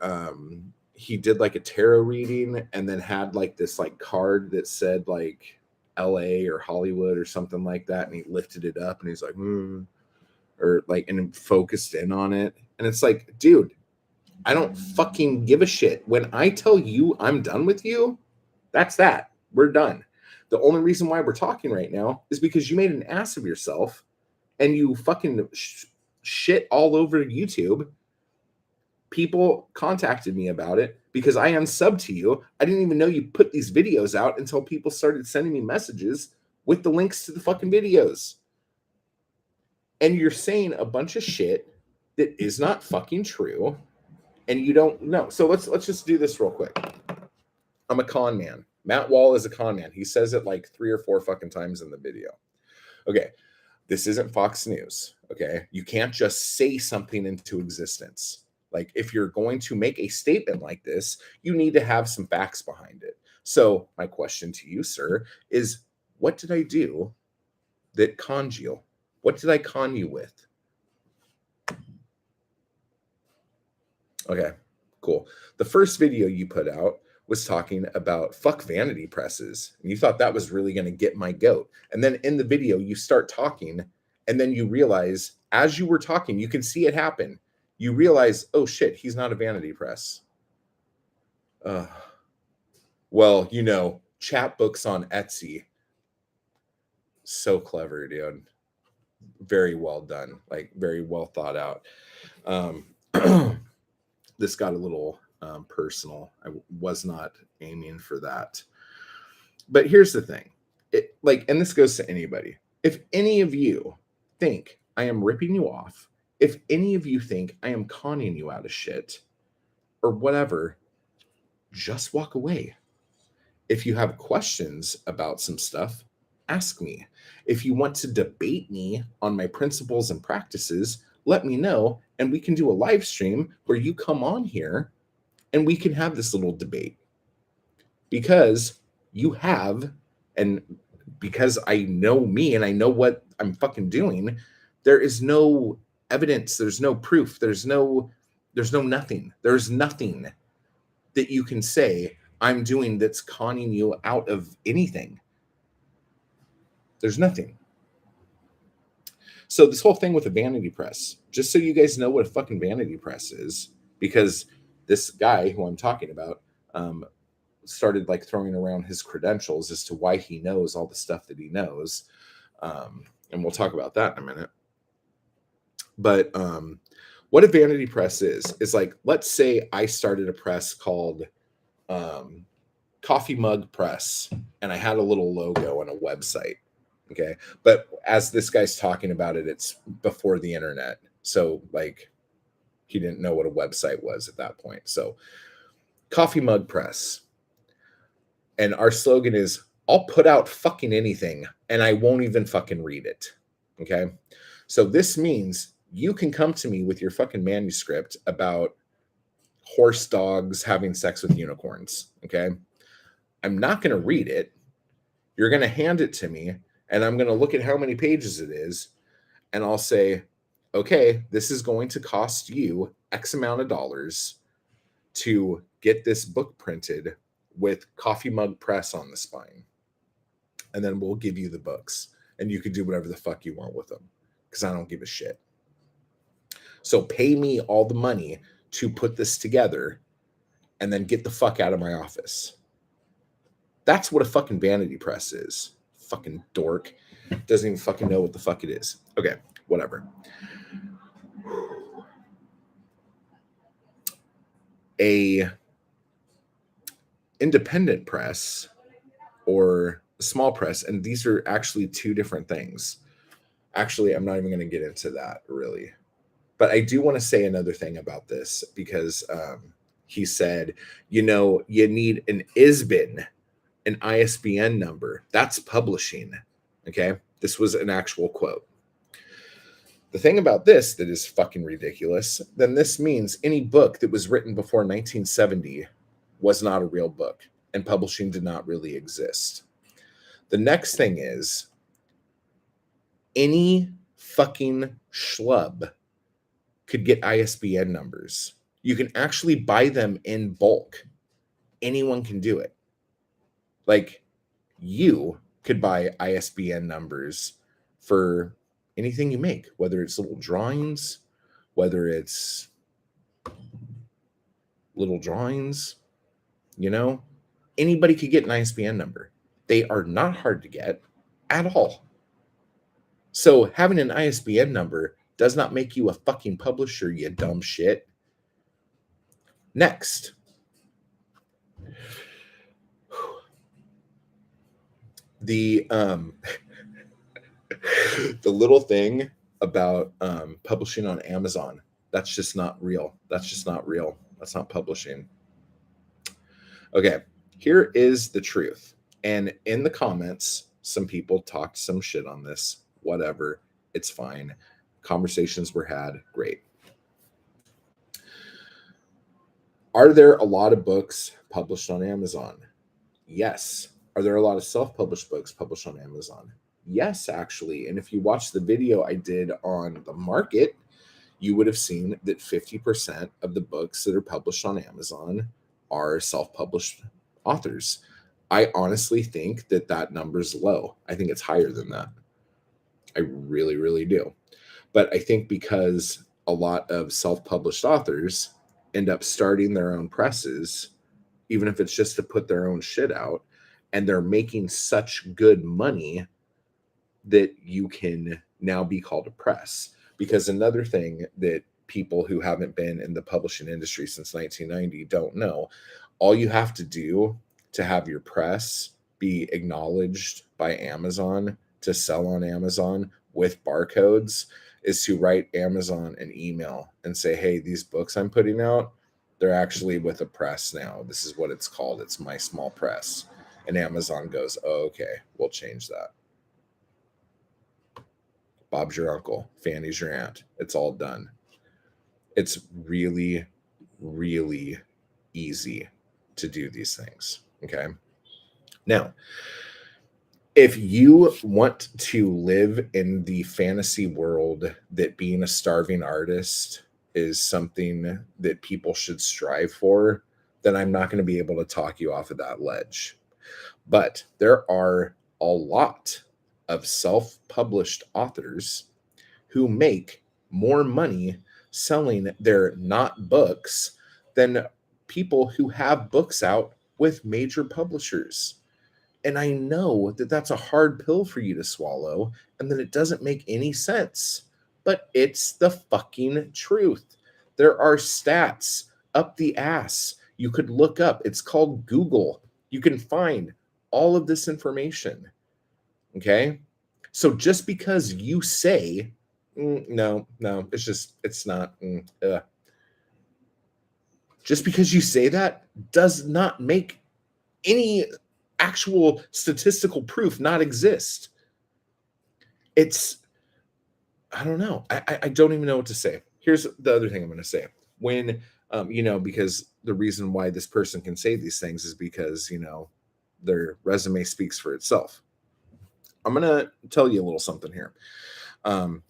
he did like a tarot reading and then had like this like card that said like LA or Hollywood or something like that. And he lifted it up and he's like, or like, and focused in on it. And it's like, dude, I don't fucking give a shit. When I tell you I'm done with you, that's that. We're done. The only reason why we're talking right now is because you made an ass of yourself and you fucking shit all over YouTube. People contacted me about it because I unsubbed to you. I didn't even know you put these videos out until people started sending me messages with the links to the fucking videos. And you're saying a bunch of shit that is not fucking true, and you don't know. So let's just do this real quick. I'm a con man. Matt Wall is a con man. He says it like 3 or 4 fucking times in the video. Okay, this isn't Fox News. Okay, you can't just say something into existence. Like, if you're going to make a statement like this, you need to have some facts behind it. So my question to you, sir, is what did I do that conned you? What did I con you with? Okay, cool. The first video you put out was talking about fuck vanity presses. And you thought that was really going to get my goat. And then in the video, you start talking, and then you realize as you were talking, you can see it happen. You realize, oh shit, he's not a vanity press. Well, you know, chapbooks on Etsy. So clever, dude. Very well done. Like, very well thought out. This got a little personal. I was not aiming for that. But here's the thing. And this goes to anybody. If any of you think I am ripping you off, if any of you think I am conning you out of shit or whatever, just walk away. If you have questions about some stuff, ask me. If you want to debate me on my principles and practices, let me know, and we can do a live stream where you come on here and we can have this little debate. Because you have, and because I know me and I know what I'm fucking doing, there is no evidence, there's no proof, there's no nothing. There's nothing that you can say I'm doing that's conning you out of anything? There's nothing. So this whole thing with the vanity press, just so you guys know what a fucking vanity press is, because this guy who I'm talking about um, started like throwing around his credentials as to why he knows all the stuff that he knows, and we'll talk about that in a minute. But what a vanity press is like, let's say I started a press called Coffee Mug Press, and I had a little logo and a website. Okay. But as this guy's talking about it, it's before the internet. So, like, he didn't know what a website was at that point. So, Coffee Mug Press. And our slogan is, I'll put out fucking anything and I won't even fucking read it. Okay. So, this means you can come to me with your fucking manuscript about horse dogs having sex with unicorns. Okay. I'm not going to read it. You're going to hand it to me, and I'm going to look at how many pages it is, and I'll say, okay, this is going to cost you X amount of dollars to get this book printed with Coffee Mug Press on the spine. And then we'll give you the books, and you can do whatever the fuck you want with them, because I don't give a shit. So pay me all the money to put this together and then get the fuck out of my office. That's what a fucking vanity press is. Fucking dork. Doesn't even fucking know what the fuck it is. Okay, whatever. A independent press or a small press, and these are actually two different things. Actually, I'm not even going to get into that really. But I do want to say another thing about this, because he said, you need an ISBN, an ISBN number. That's publishing. Okay. This was an actual quote. The thing about this that is fucking ridiculous, then this means any book that was written before 1970 was not a real book, and publishing did not really exist. The next thing is, any fucking schlub could get ISBN numbers. You can actually buy them in bulk. Anyone can do it. Like, you could buy ISBN numbers for anything you make, whether it's little drawings, whether it's little drawings, anybody could get an ISBN number. They are not hard to get at all. So having an ISBN number does not make you a fucking publisher, you dumb shit. Next. The the little thing about publishing on Amazon, that's just not real. That's not publishing. Okay, here is the truth. And in the comments, some people talked some shit on this. Whatever, it's fine. Conversations were had. Great. Are there a lot of books published on Amazon? Yes. Are there a lot of self-published books published on Amazon? Yes, actually. And if you watch the video I did on the market, you would have seen that 50% of the books that are published on Amazon are self-published authors. I honestly think that number's low. I think it's higher than that. I really, really do. But I think because a lot of self-published authors end up starting their own presses, even if it's just to put their own shit out, and they're making such good money that you can now be called a press. Because another thing that people who haven't been in the publishing industry since 1990 don't know, all you have to do to have your press be acknowledged by Amazon to sell on Amazon with barcodes is to write Amazon an email and say, hey, these books I'm putting out, they're actually with a press now. This is what it's called. It's my small press. And Amazon goes, oh, okay, we'll change that. Bob's your uncle. Fanny's your aunt. It's all done. It's really, really easy to do these things. Okay. Now, if you want to live in the fantasy world that being a starving artist is something that people should strive for, then I'm not going to be able to talk you off of that ledge. But there are a lot of self-published authors who make more money selling their not books than people who have books out with major publishers. And I know that that's a hard pill for you to swallow and that it doesn't make any sense, but it's the fucking truth. There are stats up the ass. You could look up, it's called Google. You can find all of this information. Okay. So just because you say, no, it's not. Just because you say that does not make any actual statistical proof not exist. It's, I don't know. I don't even know what to say. Here's the other thing I'm going to say. When, because the reason why this person can say these things is because, their resume speaks for itself. I'm going to tell you a little something here.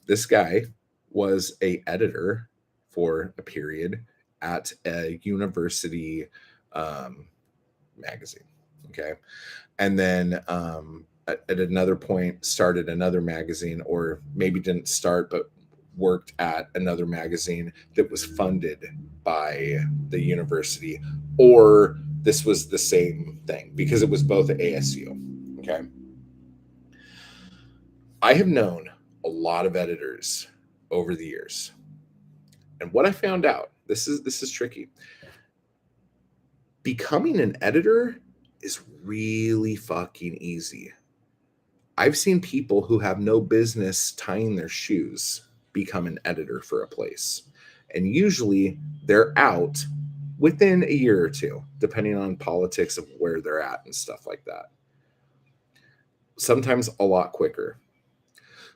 This guy was a editor for a period at a university magazine. Okay. And then at another point started another magazine, or maybe didn't start, but worked at another magazine that was funded by the university, or this was the same thing because it was both at ASU. Okay. I have known a lot of editors over the years. And what I found out, this is tricky. Becoming an editor is really fucking easy. I've seen people who have no business tying their shoes become an editor for a place. And usually they're out within a year or two, depending on politics of where they're at and stuff like that. Sometimes a lot quicker.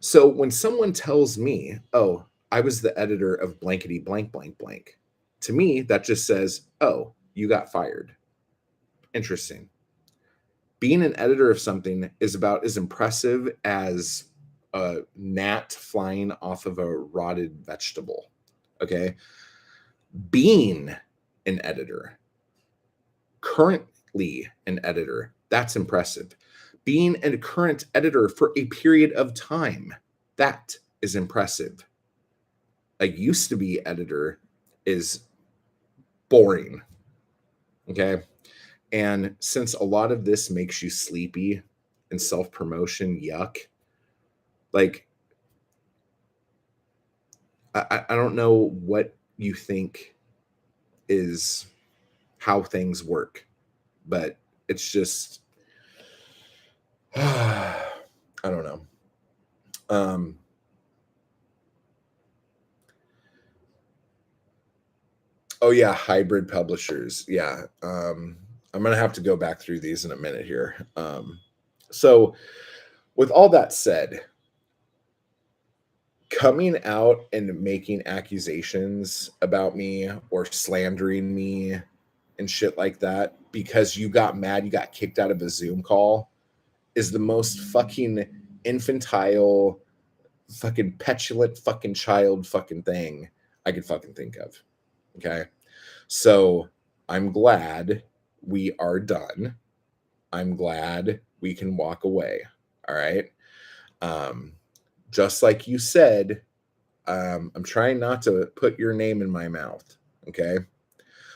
So when someone tells me, oh, I was the editor of blankety blank blank blank, to me, that just says, oh, you got fired. Interesting. Being an editor of something is about as impressive as a gnat flying off of a rotted vegetable. Okay. Being an editor, currently an editor, that's impressive. Being a current editor for a period of time, that is impressive. A used to be editor is boring. Okay. And since a lot of this makes you sleepy and self-promotion, yuck, like, I don't know what you think is how things work, but it's just, I don't know. Oh yeah, hybrid publishers. Yeah. I'm gonna have to go back through these in a minute here. So with all that said, coming out and making accusations about me or slandering me and shit like that because you got mad, you got kicked out of a Zoom call is the most fucking infantile, fucking petulant, fucking child fucking thing I could fucking think of. Okay. So I'm glad we are done. I'm glad we can walk away. All right. Just like you said, I'm trying not to put your name in my mouth. Okay.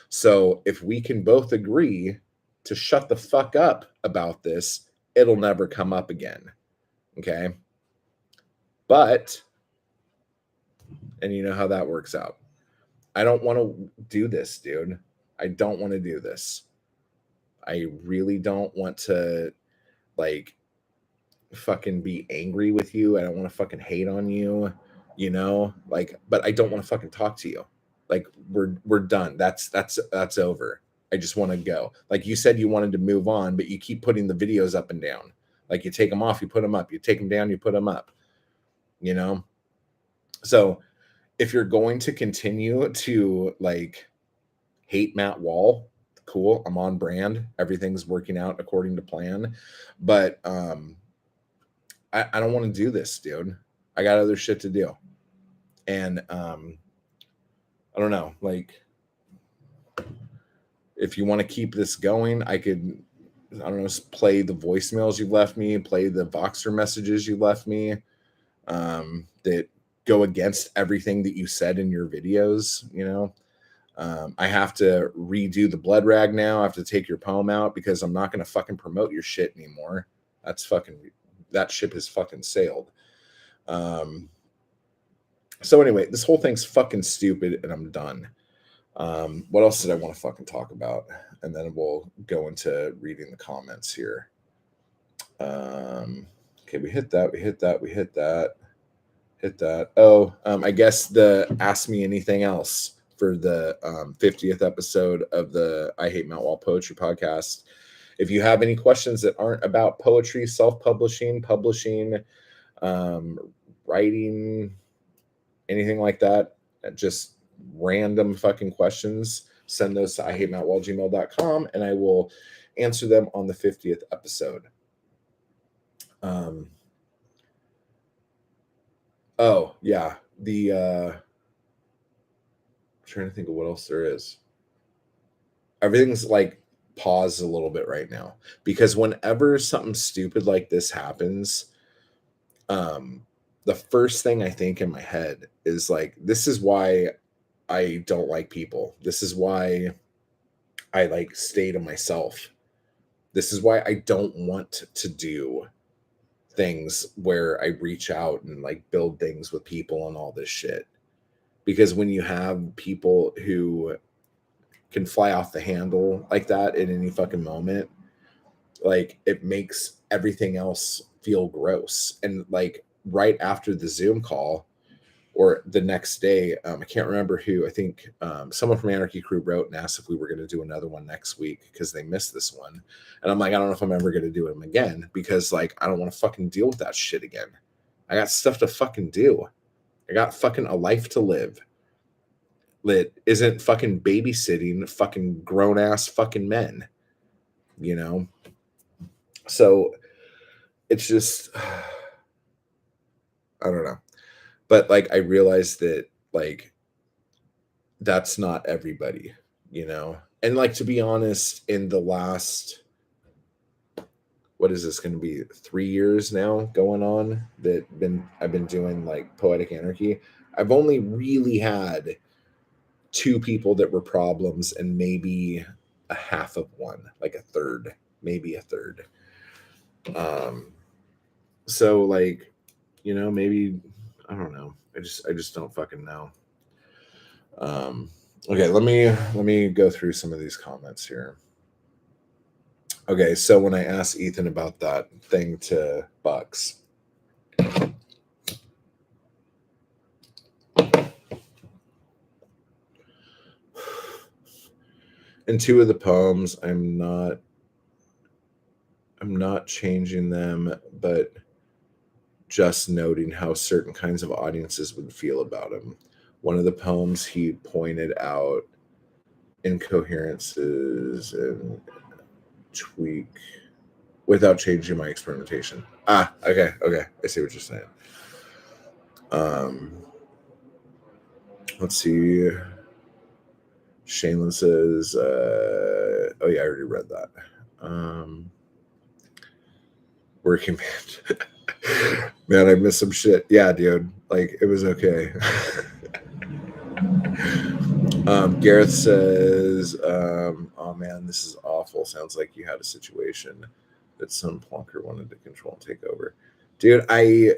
So if we can both agree to shut the fuck up about this, it'll never come up again. Okay. But, and you know how that works out. I don't want to do this, dude. I don't want to do this. I really don't want to, like, fucking be angry with you. I don't want to fucking hate on you, like, but I don't want to fucking talk to you. Like, we're done. That's over. I just want to go. Like you said, you wanted to move on, but you keep putting the videos up and down. Like, you take them off, you put them up. You take them down, you put them up. So if you're going to continue to, like, hate Matt Wall, cool. I'm on brand. Everything's working out according to plan. But I don't want to do this, dude. I got other shit to do. And I don't know, like, if you want to keep this going, I could, I don't know, play the voicemails you left me, play the Voxer messages you left me, that go against everything that you said in your videos. You know, I have to redo the blood rag now. I have to take your poem out because I'm not going to fucking promote your shit anymore. That ship has fucking sailed. So anyway, this whole thing's fucking stupid and I'm done. What else did I want to fucking talk about? And then we'll go into reading the comments here. Okay, we hit that. Oh, I guess the Ask Me Anything Else for the 50th episode of the I Hate Mount Wall Poetry podcast. If you have any questions that aren't about poetry, self-publishing, publishing, writing, anything like that, just random fucking questions, send those to ihatemountwallgmail.com and I will answer them on the 50th episode. Oh yeah, I'm trying to think of what else there is. Everything's like paused a little bit right now because whenever something stupid like this happens, the first thing I think in my head is like, this is why I don't like people. This is why I like stay to myself. This is why I don't want to do things where I reach out and like build things with people and all this shit. Because when you have people who can fly off the handle like that at any fucking moment, like it makes everything else feel gross. And like right after the Zoom call or the next day, I can't remember who, I think someone from Anarchy Crew wrote and asked if we were going to do another one next week because they missed this one. And I'm like, I don't know if I'm ever going to do them again because like, I don't want to fucking deal with that shit again. I got stuff to fucking do. I got fucking a life to live that isn't fucking babysitting fucking grown ass fucking men, you know? So it's just, I don't know. But like, I realized that like, that's not everybody, you know? And like, to be honest, in the last, what is this going to be, 3 years now going on that I've been doing like Poetic Anarchy. I've only really had 2 people that were problems and maybe a half of one, like a third, maybe a third. So like, you know, maybe, I don't know. I just don't fucking know. Okay, let me go through some of these comments here. Okay, so when I asked Ethan about that thing to Bucks, in 2 of the poems, I'm not changing them, but just noting how certain kinds of audiences would feel about him. One of the poems, he pointed out incoherences and tweak without changing my experimentation. Okay. I see what you're saying. Let's see. Shaylin says, oh yeah, I already read that. Working man. Man, I missed some shit. Yeah, dude. Like, it was okay. Gareth says, oh man, this is awful. Sounds like you had a situation that some plonker wanted to control and take over. Dude, I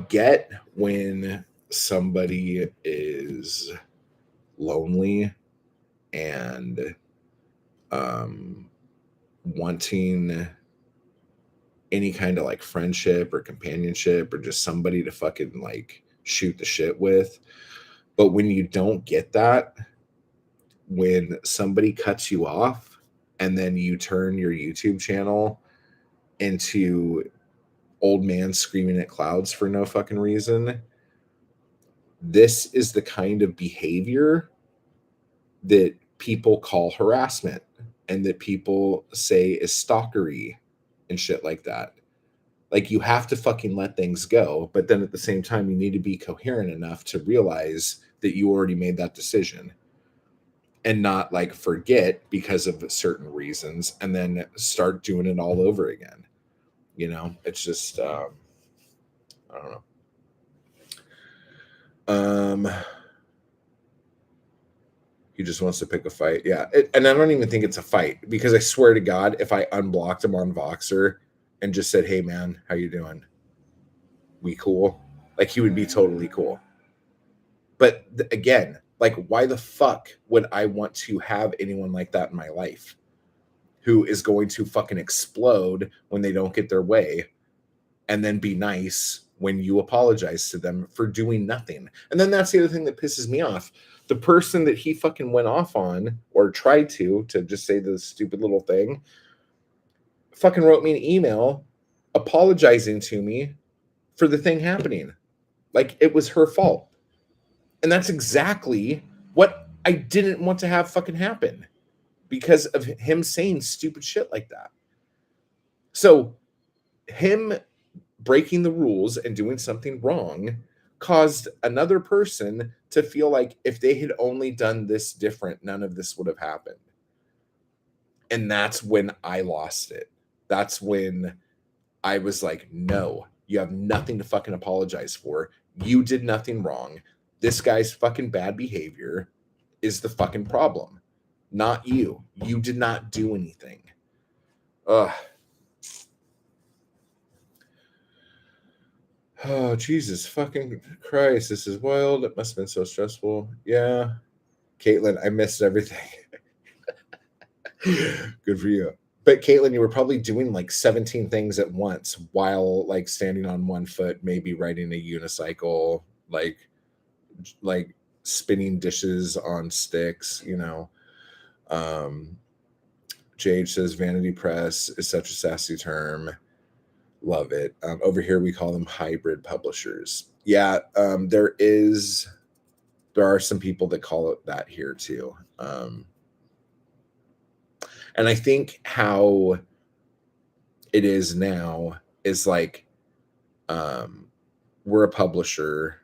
get when somebody is lonely and wanting any kind of like friendship or companionship or just somebody to fucking like shoot the shit with. But when you don't get that, when somebody cuts you off and then you turn your YouTube channel into old man screaming at clouds for no fucking reason, this is the kind of behavior that people call harassment and that people say is stalkery and shit like that. Like, you have to fucking let things go, but then at the same time, you need to be coherent enough to realize that you already made that decision and not like forget because of certain reasons and then start doing it all over again. You know, it's just, I don't know. He just wants to pick a fight. Yeah. And I don't even think it's a fight because I swear to God, if I unblocked him on Voxer and just said, "Hey man, how you doing? We cool?" Like, he would be totally cool. But again, like, why the fuck would I want to have anyone like that in my life who is going to fucking explode when they don't get their way and then be nice when you apologize to them for doing nothing? And then that's the other thing that pisses me off. The person that he fucking went off on or tried to just say the stupid little thing fucking wrote me an email apologizing to me for the thing happening. Like, it was her fault. And that's exactly what I didn't want to have fucking happen because of him saying stupid shit like that. So, him breaking the rules and doing something wrong caused another person to feel like if they had only done this different, none of this would have happened. And that's when I lost it. That's when I was like, no, you have nothing to fucking apologize for. You did nothing wrong. This guy's fucking bad behavior is the fucking problem, not you. You did not do anything. Ugh. Oh, Jesus fucking Christ. This is wild. It must have been so stressful. Yeah. Caitlin, I missed everything. Good for you. But Caitlin, you were probably doing like 17 things at once while like standing on one foot, maybe riding a unicycle, like spinning dishes on sticks, you know. Jade says vanity press is such a sassy term. Love it. Over here we call them hybrid publishers. Yeah, there are some people that call it that here too. And I think how it is now is like, we're a publisher,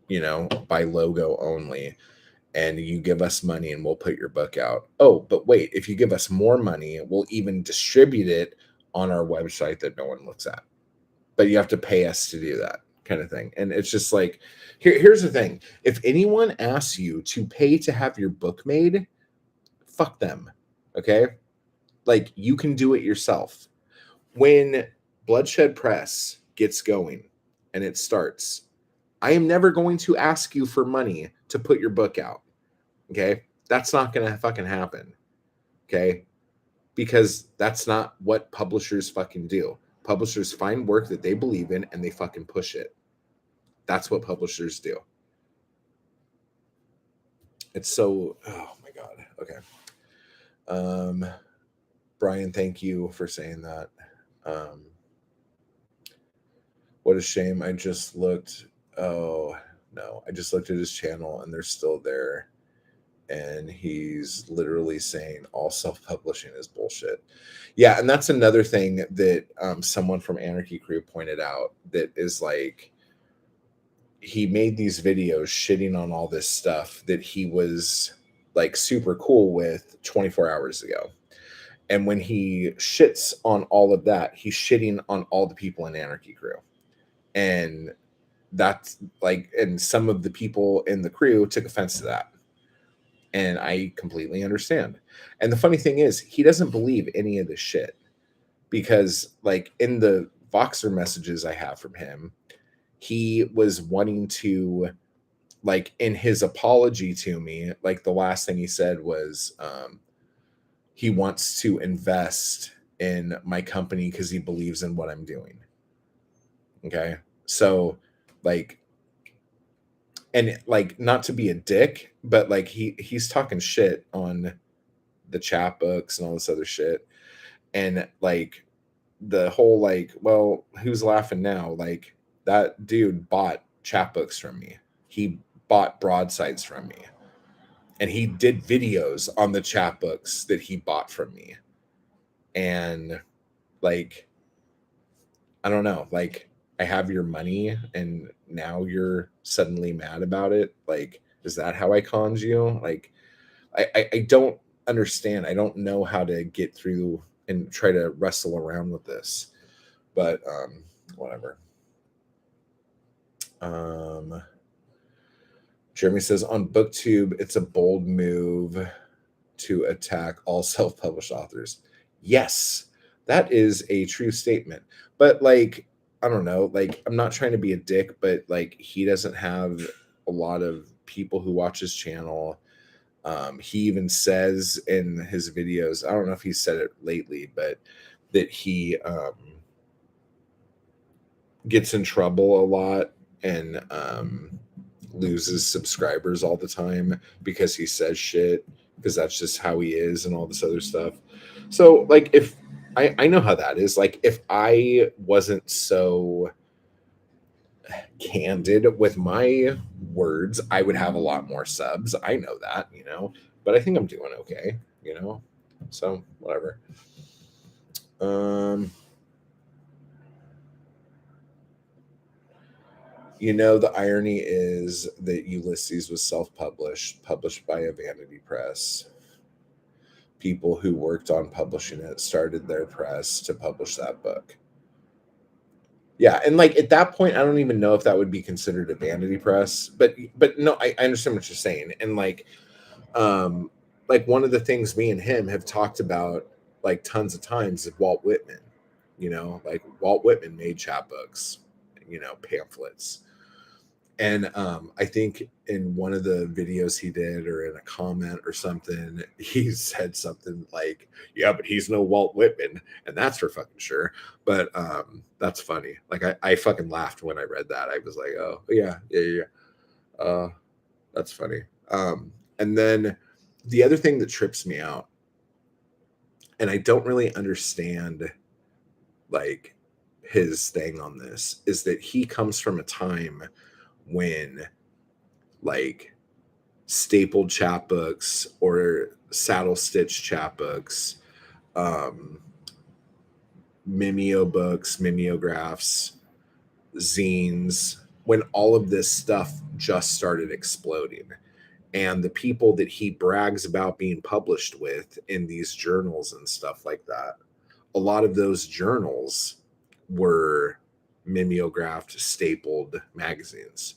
you know, by logo only, and you give us money and we'll put your book out. Oh, but wait, if you give us more money, we'll even distribute it on our website that no one looks at. But you have to pay us to do that kind of thing. And it's just like, here's the thing. If anyone asks you to pay to have your book made, fuck them. Okay? Like, you can do it yourself. When Bloodshed Press gets going and it starts, I am never going to ask you for money to put your book out. Okay? That's not going to fucking happen. Okay? Because that's not what publishers fucking do. Publishers find work that they believe in and they fucking push it. That's what publishers do. It's so, oh my God. Okay. Brian, thank you for saying that. What a shame. I just looked. Oh, no. I just looked at his channel and they're still there. And he's literally saying all self-publishing is bullshit. Yeah, and that's another thing that someone from Anarchy Crew pointed out, that is like, he made these videos shitting on all this stuff that he was like super cool with 24 hours ago. And when he shits on all of that, he's shitting on all the people in Anarchy Crew. And that's like, and some of the people in the crew took offense to that. And I completely understand. And the funny thing is, he doesn't believe any of this shit, because like in the Voxer messages I have from him, he was wanting to, like, in his apology to me, like the last thing he said was he wants to invest in my company because he believes in what I'm doing. Okay. So like, and like, not to be a dick, but like he's talking shit on the chapbooks and all this other shit. And like the whole like, well, who's laughing now? Like, that dude bought chapbooks from me. He bought broadsides from me. And he did videos on the chapbooks that he bought from me. And like, I don't know, like, I have your money and now you're suddenly mad about it. Like, is that how I conned you? Like, I don't understand. I don't know how to get through and try to wrestle around with this. But whatever. Um Jeremy says on BookTube, it's a bold move to attack all self-published authors. Yes, that is a true statement. But like, I don't know, like I'm not trying to be a dick, but like he doesn't have a lot of people who watch his channel. He even says in his videos, I don't know if he said it lately, but that he gets in trouble a lot and loses subscribers all the time because he says shit, because that's just how he is and all this other stuff. So like if I know how that is, like if I wasn't so candid with my words, I would have a lot more subs. I know that, but I think I'm doing okay. So whatever. um the irony is that Ulysses was self-published, published by a vanity press. People who worked on publishing it started their press to publish that book. Yeah, and like at that point, I don't even know if that would be considered a vanity press. But no, I understand what you're saying. And like one of the things me and him have talked about like tons of times is Walt Whitman. Like Walt Whitman made chapbooks, pamphlets. And I think in one of the videos he did, or in a comment or something, he said something like, "Yeah, but he's no Walt Whitman," and that's for fucking sure. But that's funny. Like I fucking laughed when I read that. I was like, "Oh yeah, yeah, yeah." yeah. That's funny. And then the other thing that trips me out, and I don't really understand, like his thing on this, is that he comes from a time when like stapled chapbooks or saddle stitch chapbooks, um, mimeobooks, mimeographs, zines, when all of this stuff just started exploding. And the people that he brags about being published with in these journals and stuff like that, a lot of those journals were mimeographed, stapled magazines.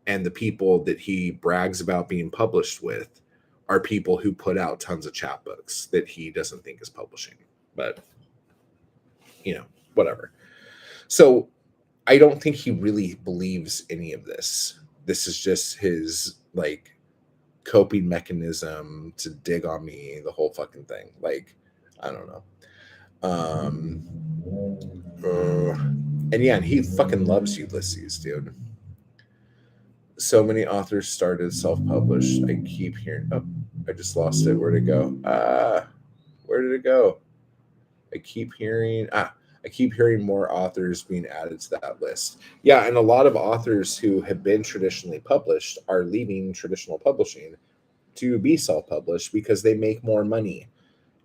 And the people that he brags about being published with are people who put out tons of chapbooks that he doesn't think is publishing. But, whatever. So I don't think he really believes any of this. This is just his like coping mechanism to dig on me, the whole fucking thing. Like, I don't know. And yeah, and he fucking loves Ulysses, dude. So many authors started self-published. I keep hearing. Oh, I just lost it. Where'd it go? Where did it go? I keep hearing. I keep hearing more authors being added to that list. Yeah, and a lot of authors who have been traditionally published are leaving traditional publishing to be self-published because they make more money,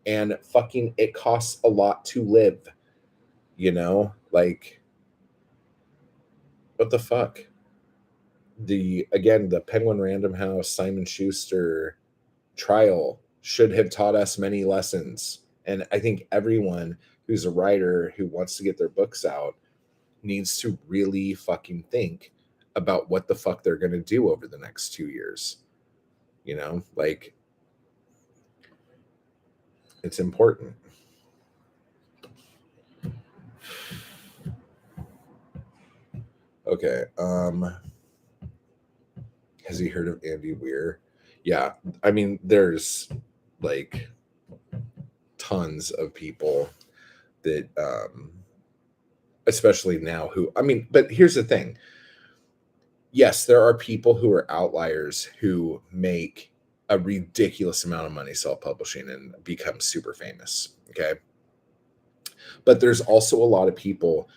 and fucking it costs a lot to live. Like what the fuck? The Penguin Random House Simon Schuster trial should have taught us many lessons. And I think everyone who's a writer who wants to get their books out needs to really fucking think about what the fuck they're going to do over the next 2 years. Like it's important. Okay. Has he heard of Andy Weir? Yeah. I mean, there's like tons of people that especially now who, I mean, but here's the thing. Yes, there are people who are outliers who make a ridiculous amount of money self-publishing and become super famous. Okay. But there's also a lot of people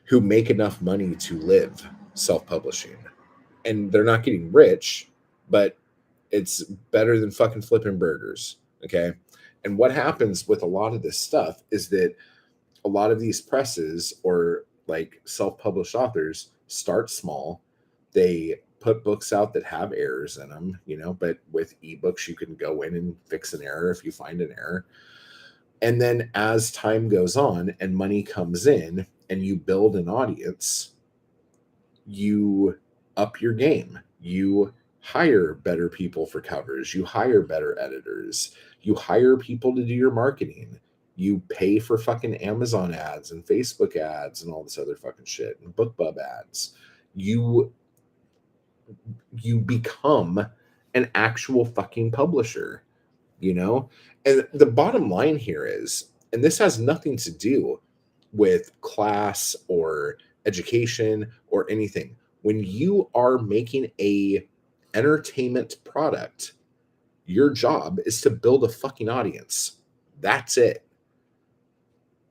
who make enough money to live self-publishing, and they're not getting rich, but it's better than fucking flipping burgers. Okay. And what happens with a lot of this stuff is that a lot of these presses, or like self-published authors start small. They put books out that have errors in them, you know, but with ebooks, you can go in and fix an error if you find an error. And then as time goes on and money comes in and you build an audience, you up your game. You hire better people for covers, you hire better editors, you hire people to do your marketing, you pay for fucking Amazon ads and Facebook ads and all this other fucking shit and BookBub ads. You become an actual fucking publisher, you know? And the bottom line here is, and this has nothing to do with class or education or anything. When you are making a entertainment product, your job is to build a fucking audience. That's it.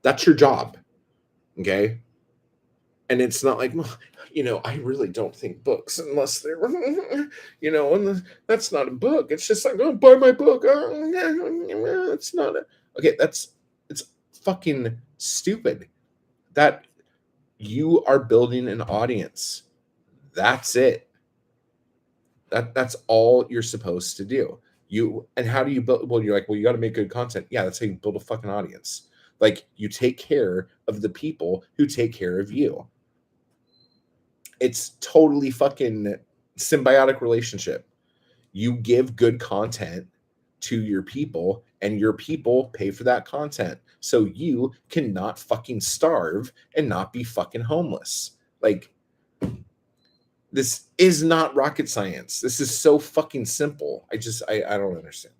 That's your job. Okay? And it's not like, well, you know, I really don't think books unless they're, you know, and that's not a book. It's just like, oh, buy my book. It's not a, okay. It's fucking stupid that you are building an audience. That's it. That's all you're supposed to do. And how do you build? Well, you're like, well, you got to make good content. Yeah, that's how you build a fucking audience. Like, you take care of the people who take care of you. It's totally fucking symbiotic relationship. You give good content to your people and your people pay for that content. So you cannot fucking starve and not be fucking homeless. Like, this is not rocket science. This is so fucking simple. I don't understand.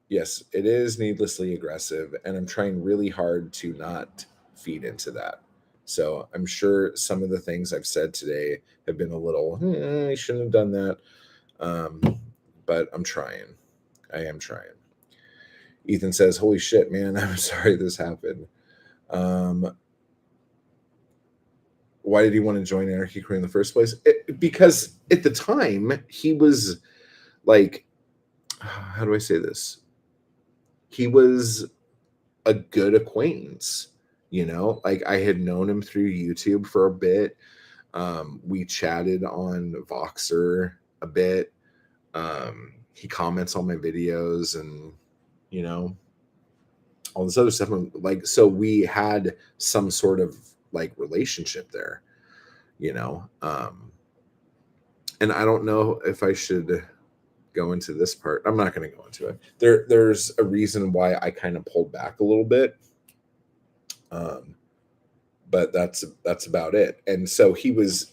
Yes, it is needlessly aggressive, and I'm trying really hard to not feed into that. So I'm sure some of the things I've said today have been a little, I shouldn't have done that. But I'm trying. I am trying. Ethan says, holy shit, man, I'm sorry this happened. Why did he want to join Anarchy Crew in the first place? Because at the time, he was like, how do I say this? He was a good acquaintance, you know? Like, I had known him through YouTube for a bit. We chatted on Voxer a bit. He comments on my videos and, you know, all this other stuff. Like, so we had some sort of like relationship there, you know? And I don't know if I should go into this part. I'm not going to go into it. There's a reason why I kind of pulled back a little bit. But that's about it. And so he was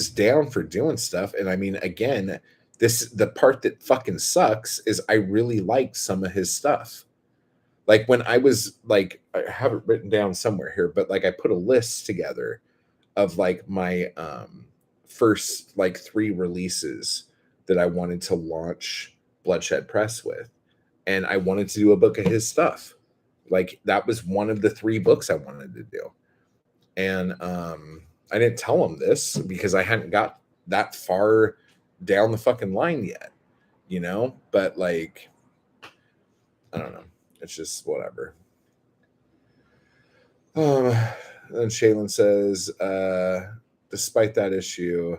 down for doing stuff. And I mean, again, the part that fucking sucks is I really like some of his stuff. Like, when I was like, I have it written down somewhere here, but like, I put a list together of like my first like 3 releases that I wanted to launch Bloodshed Press with. And I wanted to do a book of his stuff. Like, that was one of the 3 books I wanted to do. And I didn't tell him this because I hadn't got that far down the fucking line yet, you know? But like, I don't know. It's just whatever. Then Shaylin says, despite that issue,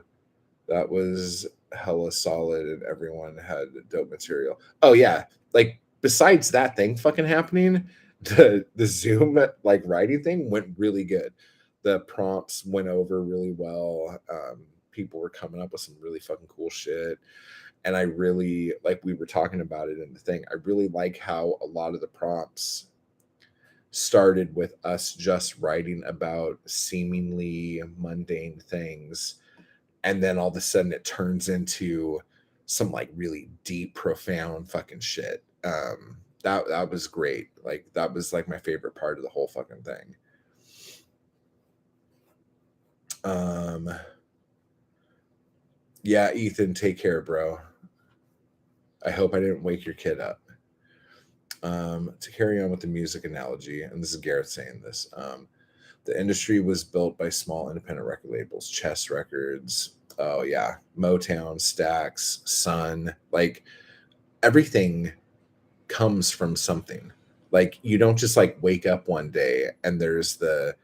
that was hella solid and everyone had dope material. Oh yeah, like, besides that thing fucking happening, the Zoom like writing thing went really good. The prompts went over really well. People were coming up with some really fucking cool shit. And I really, like, we were talking about it in the thing, I really like how a lot of the prompts started with us just writing about seemingly mundane things, and then all of a sudden it turns into some like really deep, profound fucking shit. That was great. Like, that was like my favorite part of the whole fucking thing. Yeah, Ethan, take care, bro. I hope I didn't wake your kid up. To carry on with the music analogy, and this is Gareth saying this, the industry was built by small independent record labels, Chess Records, oh yeah, Motown, Stax, Sun, like, everything comes from something. Like, you don't just like wake up one day and there's the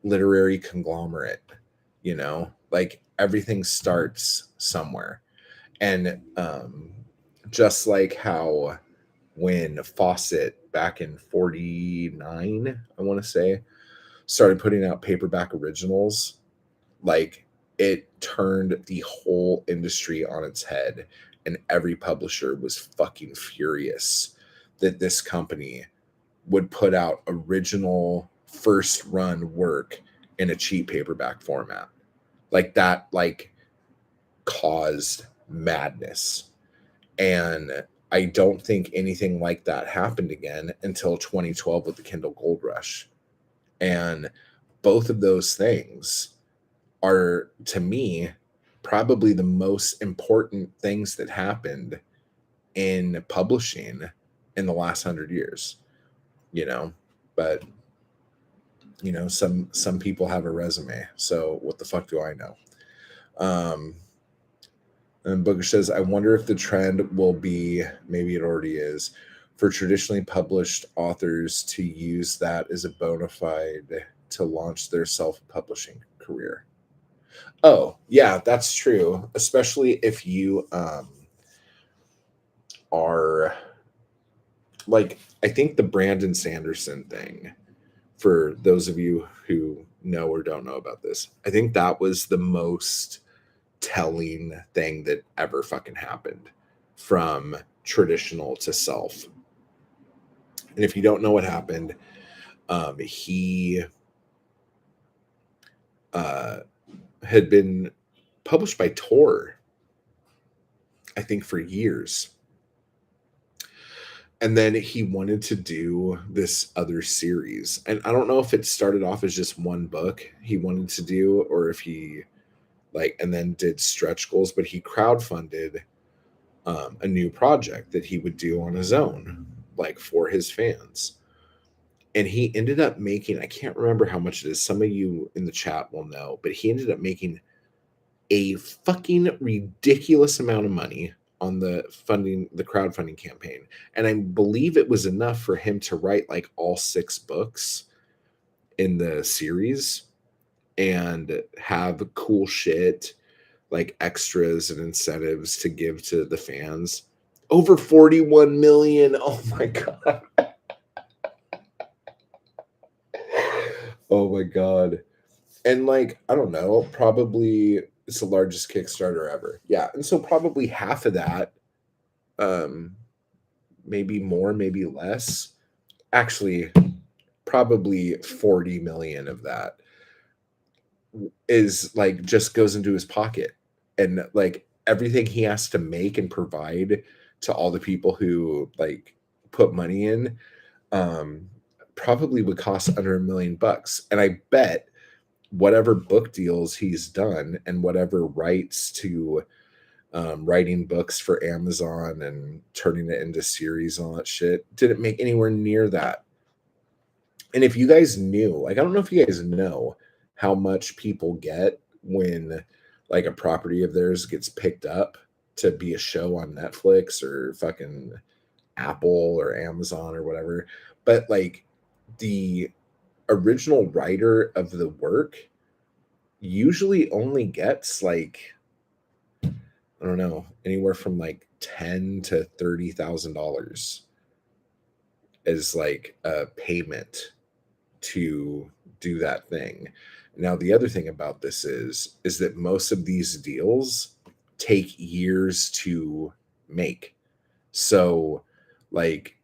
literary conglomerate, you know, like everything starts somewhere. And just like how when Fawcett back in 49, I want to say, started putting out paperback originals, like it turned the whole industry on its head. And every publisher was fucking furious that this company would put out original first run work in a cheap paperback format. Like that, like caused madness. And I don't think anything like that happened again until 2012 with the Kindle Gold Rush. And both of those things are, to me, probably the most important things that happened in publishing in the last 100 years, you know. But you know, some people have a resume, so what the fuck do I know? And Booker says, I wonder if the trend will be, maybe it already is, for traditionally published authors to use that as a bona fide to launch their self-publishing career. Oh, yeah, that's true. Especially if you are like, I think the Brandon Sanderson thing, for those of you who know or don't know about this, I think that was the most telling thing that ever fucking happened from traditional to self. And if you don't know what happened, he had been published by Tor, I think, for years. And then he wanted to do this other series. And I don't know if it started off as just one book he wanted to do, or if he like, and then did stretch goals, but he crowdfunded a new project that he would do on his own, like for his fans. And he ended up making, I can't remember how much it is. Some of you in the chat will know, but he ended up making a fucking ridiculous amount of money on the crowdfunding campaign. And I believe it was enough for him to write like all 6 books in the series and have cool shit like extras and incentives to give to the fans. Over 41 million. Oh my god. Oh my god. And like, I don't know, probably it's the largest Kickstarter ever. Yeah. And so probably half of that, maybe more, maybe less. Actually, probably 40 million of that is like just goes into his pocket. And like everything he has to make and provide to all the people who like put money in, um, probably would cost under $1 million. And I bet whatever book deals he's done and whatever rights to writing books for Amazon and turning it into series and all that shit didn't make anywhere near that. And if you guys knew, like, I don't know if you guys know how much people get when like a property of theirs gets picked up to be a show on Netflix or fucking Apple or Amazon or whatever. But like the original writer of the work usually only gets like, I don't know, anywhere from like $10,000 to $30,000 as like a payment to do that thing. Now, the other thing about this is that most of these deals take years to make. So, like,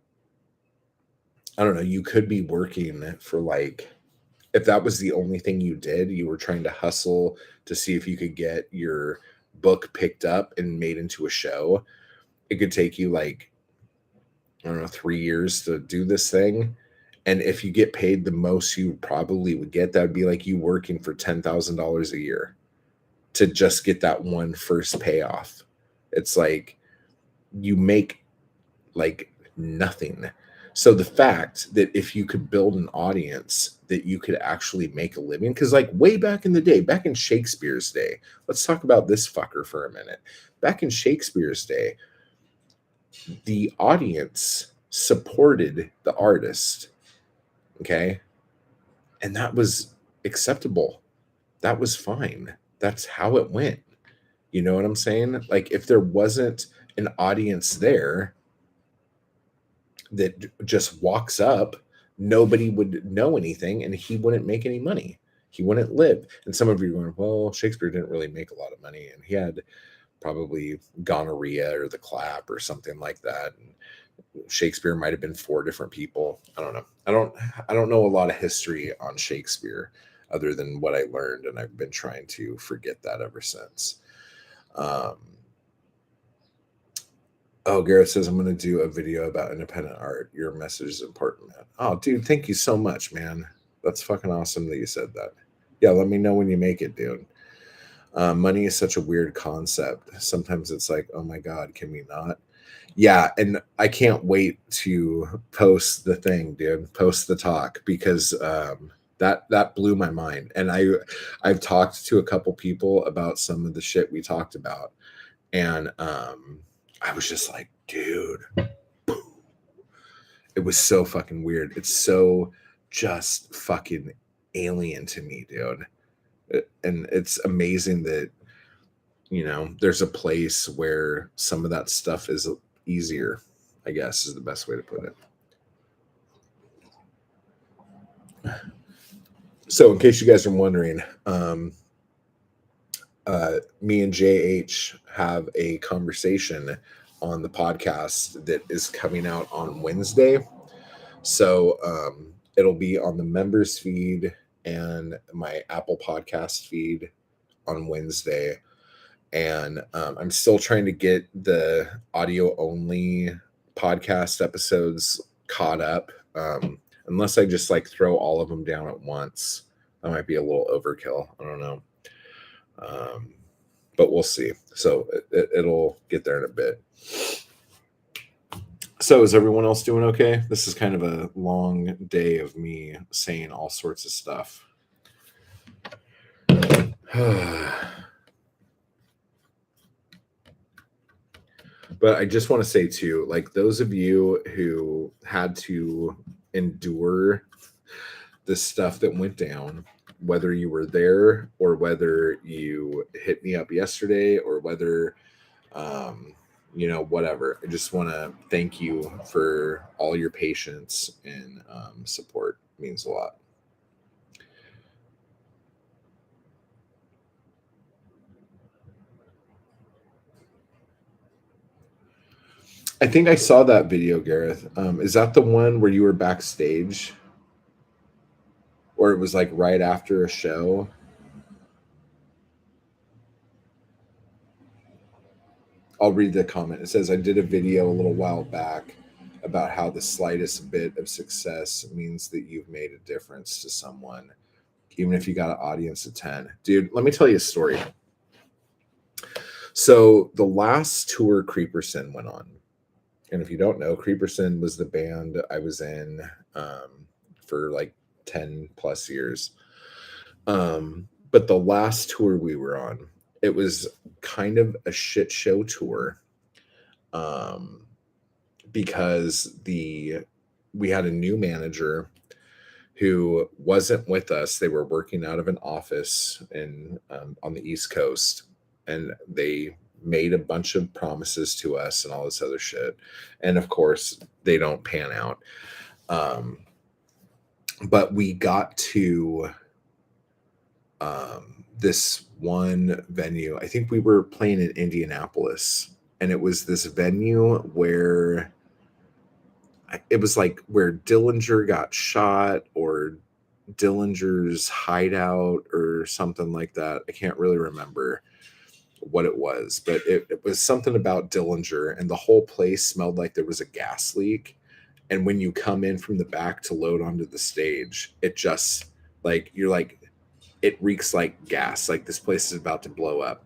I don't know, you could be working for like, if that was the only thing you did, you were trying to hustle to see if you could get your book picked up and made into a show. It could take you like, I don't know, 3 years to do this thing. And if you get paid the most you probably would get, that would be like you working for $10,000 a year to just get that one first payoff. It's like you make like nothing. So the fact that if you could build an audience that you could actually make a living, because like way back in the day, back in Shakespeare's day, let's talk about this fucker for a minute. Back in Shakespeare's day, the audience supported the artist. Okay. And that was acceptable. That was fine. That's how it went. You know what I'm saying? Like, if there wasn't an audience there that just walks up, nobody would know anything and he wouldn't make any money. He wouldn't live. And some of you are going, well, Shakespeare didn't really make a lot of money and he had probably gonorrhea or the clap or something like that. And Shakespeare might have been 4 different people. I don't know. I don't know a lot of history on Shakespeare other than what I learned, and I've been trying to forget that ever since. Oh, Gareth says, I'm going to do a video about independent art. Your message is important, man. Oh, dude, thank you so much, man. That's fucking awesome that you said that. Yeah, let me know when you make it, dude. Money is such a weird concept. Sometimes it's like, oh my God, can we not? Yeah, and I can't wait to post the thing, dude. Post the talk, because that blew my mind. And I've talked to a couple people about some of the shit we talked about, and I was just like, dude, it was so fucking weird. It's so just fucking alien to me, dude. And it's amazing that, you know, there's a place where some of that stuff is easier, I guess is the best way to put it. So in case you guys are wondering, me and JH have a conversation on the podcast that is coming out on Wednesday. So it'll be on the members feed and my Apple podcast feed on Wednesday. And I'm still trying to get the audio only podcast episodes caught up. Unless I just like throw all of them down at once, that might be a little overkill. I don't know. But we'll see. So it'll get there in a bit. So is everyone else doing okay? This is kind of a long day of me saying all sorts of stuff. But I just want to say too, like, those of you who had to endure the stuff that went down, whether you were there or whether you hit me up yesterday or whether, you know, whatever. I just want to thank you for all your patience and support. It means a lot. I think I saw that video, Gareth. Is that the one where you were backstage? Or it was like right after a show? I'll read the comment. It says, I did a video a little while back about how the slightest bit of success means that you've made a difference to someone, even if you got an audience of 10. Dude, let me tell you a story. So the last tour Creeperson went on, and if you don't know, Creeperson was the band I was in for like 10 plus years. But the last tour we were on, it was kind of a shit show tour, because we had a new manager who wasn't with us. They were working out of an office in on the East Coast, and they made a bunch of promises to us and all this other shit. And of course, they don't pan out. But we got to this one venue. I think we were playing in Indianapolis, and it was this venue where it was like where Dillinger got shot, or Dillinger's hideout or something like that. I can't really remember what it was, but it was something about Dillinger, and the whole place smelled like there was a gas leak. And when you come in from the back to load onto the stage, it just like, you're like, it reeks like gas, like this place is about to blow up.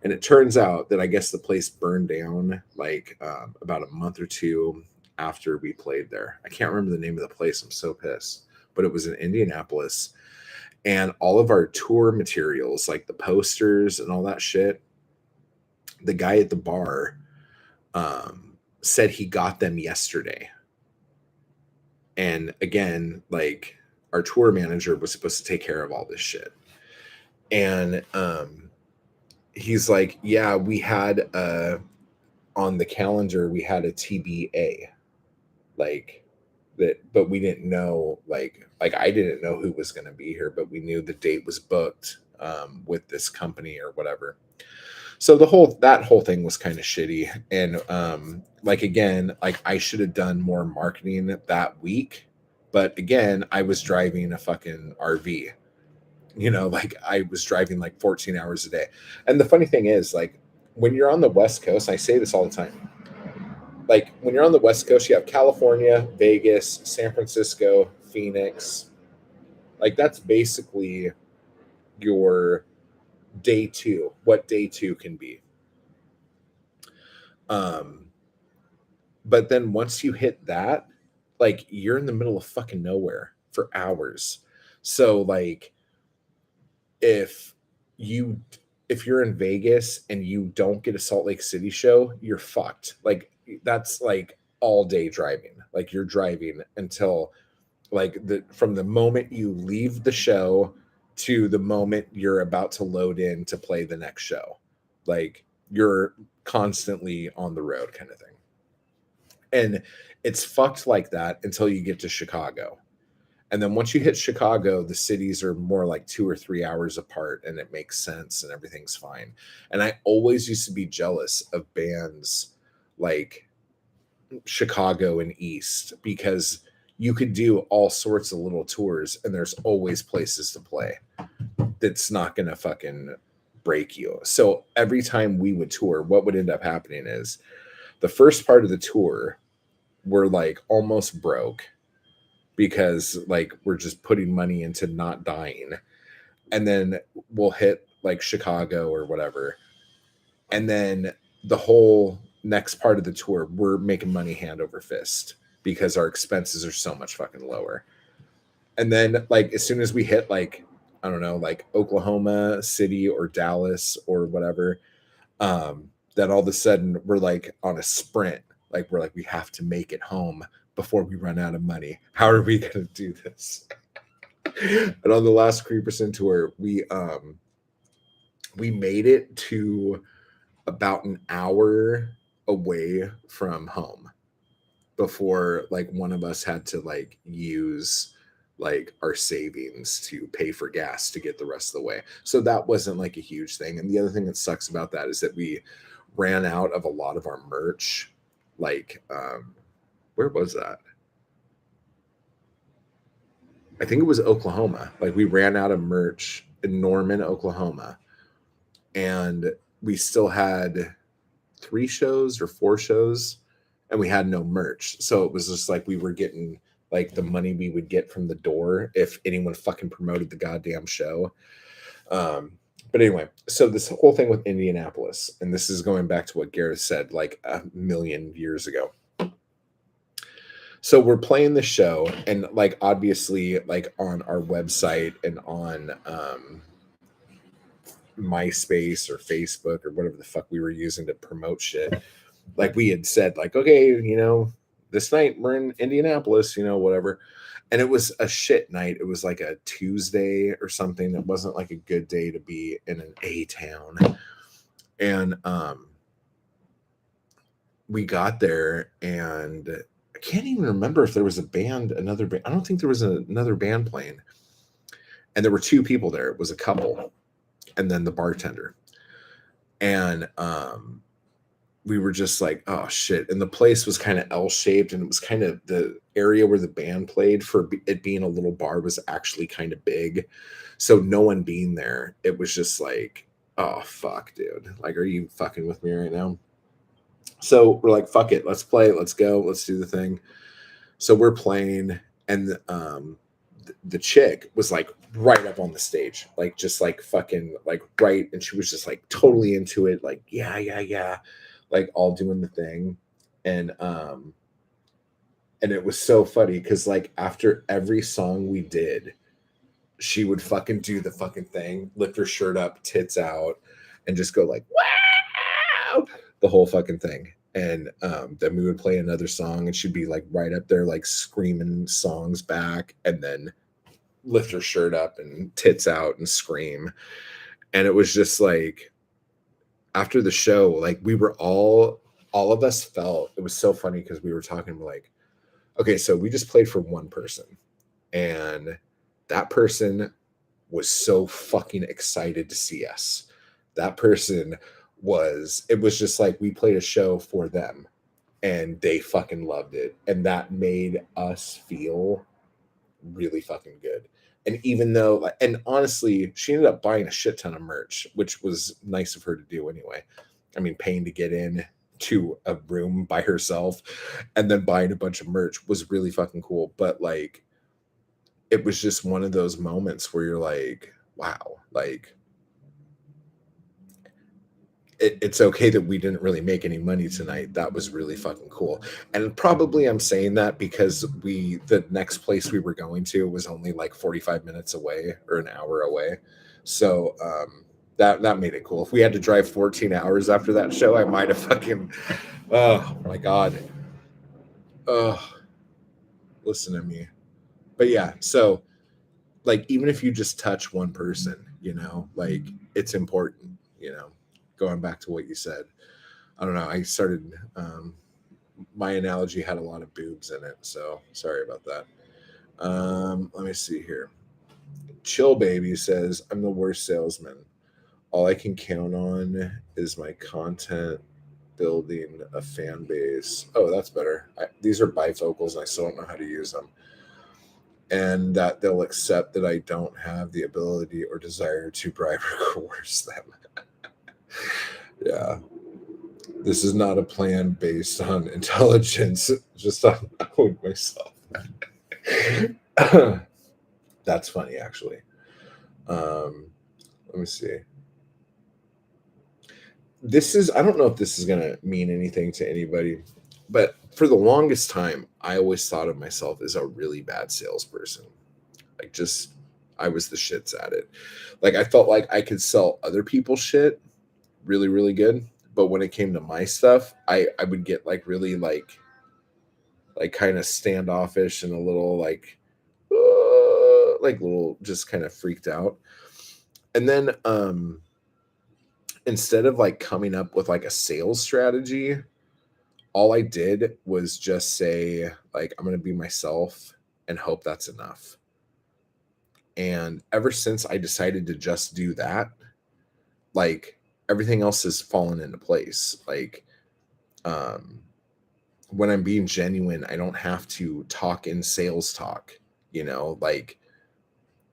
And it turns out that I guess the place burned down like about a month or two after we played there. I can't remember the name of the place. I'm so pissed. But it was in Indianapolis. And all of our tour materials, like the posters and all that shit, the guy at the bar said he got them yesterday. And again, like our tour manager was supposed to take care of all this shit. And he's like, yeah, we had on the calendar, we had a TBA, like that, but we didn't know, like I didn't know who was going to be here, but we knew the date was booked with this company or whatever. So that whole thing was kind of shitty. And like again, like I should have done more marketing that week, but again, I was driving a fucking RV. Like I was driving like 14 hours a day. And the funny thing is, like, when you're on the West Coast, I say this all the time, like when you're on the West Coast, you have California, Vegas, San Francisco, Phoenix. Like that's basically your day two, what day two can be. Um, but then once you hit that, like you're in the middle of fucking nowhere for hours. So like if you if you're in Vegas and you don't get a Salt Lake City show, you're fucked. Like that's like all day driving. Like you're driving until like from the moment you leave the show to the moment you're about to load in to play the next show. Like you're constantly on the road kind of thing. And it's fucked like that until you get to Chicago. And then once you hit Chicago, the cities are more like 2 or 3 hours apart and it makes sense and everything's fine. And I always used to be jealous of bands like Chicago and East because you could do all sorts of little tours and there's always places to play that's not going to fucking break you. So every time we would tour, what would end up happening is the first part of the tour, we're like almost broke because like we're just putting money into not dying. And then we'll hit like Chicago or whatever. And then the whole next part of the tour, we're making money hand over fist because our expenses are so much fucking lower. And then like as soon as we hit like, I don't know, like Oklahoma City or Dallas or whatever, then all of a sudden we're like on a sprint. Like we're like, we have to make it home before we run out of money. How are we going to do this? And on the last Creeperson tour, we made it to about an hour away from home before like one of us had to like use like our savings to pay for gas to get the rest of the way. So that wasn't like a huge thing. And the other thing that sucks about that is that we ran out of a lot of our merch. Like where was that? I think it was Oklahoma. Like we ran out of merch in Norman, Oklahoma. And we still had 3 shows or 4 shows and we had no merch. So it was just like we were getting like the money we would get from the door if anyone fucking promoted the goddamn show. But anyway, so this whole thing with Indianapolis, and this is going back to what Gareth said like a million years ago. So we're playing the show, and like obviously, like on our website and on MySpace or Facebook or whatever the fuck we were using to promote shit, like we had said, like, okay, this night we're in Indianapolis, whatever. And it was a shit night. It was like a Tuesday or something. It wasn't like a good day to be in an A town. And we got there, and I can't even remember if there was another band. I don't think there was another band playing. And there were 2 people there. It was a couple, and then the bartender. And we were just like, oh shit. And the place was kind of L-shaped, and it was kind of the area where the band played, for it being a little bar, was actually kind of big. So no one being there, it was just like, oh fuck, dude. Like, are you fucking with me right now? So we're like, fuck it, let's play, let's go, let's do the thing. So we're playing, and the chick was like right up on the stage, like just like fucking like right, and she was just like totally into it, like yeah, like all doing the thing. And it was so funny because like after every song we did, she would fucking do the fucking thing, lift her shirt up, tits out, and just go like wow, the whole fucking thing. And then we would play another song, and she'd be like right up there, like screaming songs back, and then lift her shirt up and tits out and scream. And it was just like after the show, like we were all of us felt it was so funny because we were talking like, okay, so we just played for one person, and that person was so fucking excited to see us. That person it was just like we played a show for them and they fucking loved it. And that made us feel really fucking good. And even though, and honestly, she ended up buying a shit ton of merch, which was nice of her to do anyway. I mean, paying to get in to a room by herself and then buying a bunch of merch was really fucking cool. But like, it was just one of those moments where you're like, wow, like, it's okay that we didn't really make any money tonight. That was really fucking cool. And probably I'm saying that because the next place we were going to was only like 45 minutes away or an hour away. So that made it cool. If we had to drive 14 hours after that show, I might have fucking oh my god. Oh, listen to me. But yeah, so like even if you just touch one person, like it's important, going back to what you said. I don't know. I started my analogy had a lot of boobs in it, so sorry about that. Let me see here. Chill Baby says, I'm the worst salesman. All I can count on is my content building a fan base. Oh, that's better. These are bifocals and I still don't know how to use them. And that they'll accept that I don't have the ability or desire to bribe or coerce them. Yeah. This is not a plan based on intelligence, just on knowing myself. That's funny, actually. Let me see. I don't know if this is going to mean anything to anybody, but for the longest time, I always thought of myself as a really bad salesperson. Like, just, I was the shits at it. Like, I felt like I could sell other people's shit really, really good. But when it came to my stuff, I would get like really like kind of standoffish and a little like little just kind of freaked out. And then instead of like coming up with like a sales strategy, all I did was just say like I'm going to be myself and hope that's enough. And ever since I decided to just do that, like everything else has fallen into place. Like um when I'm being genuine, I don't have to talk in sales talk, like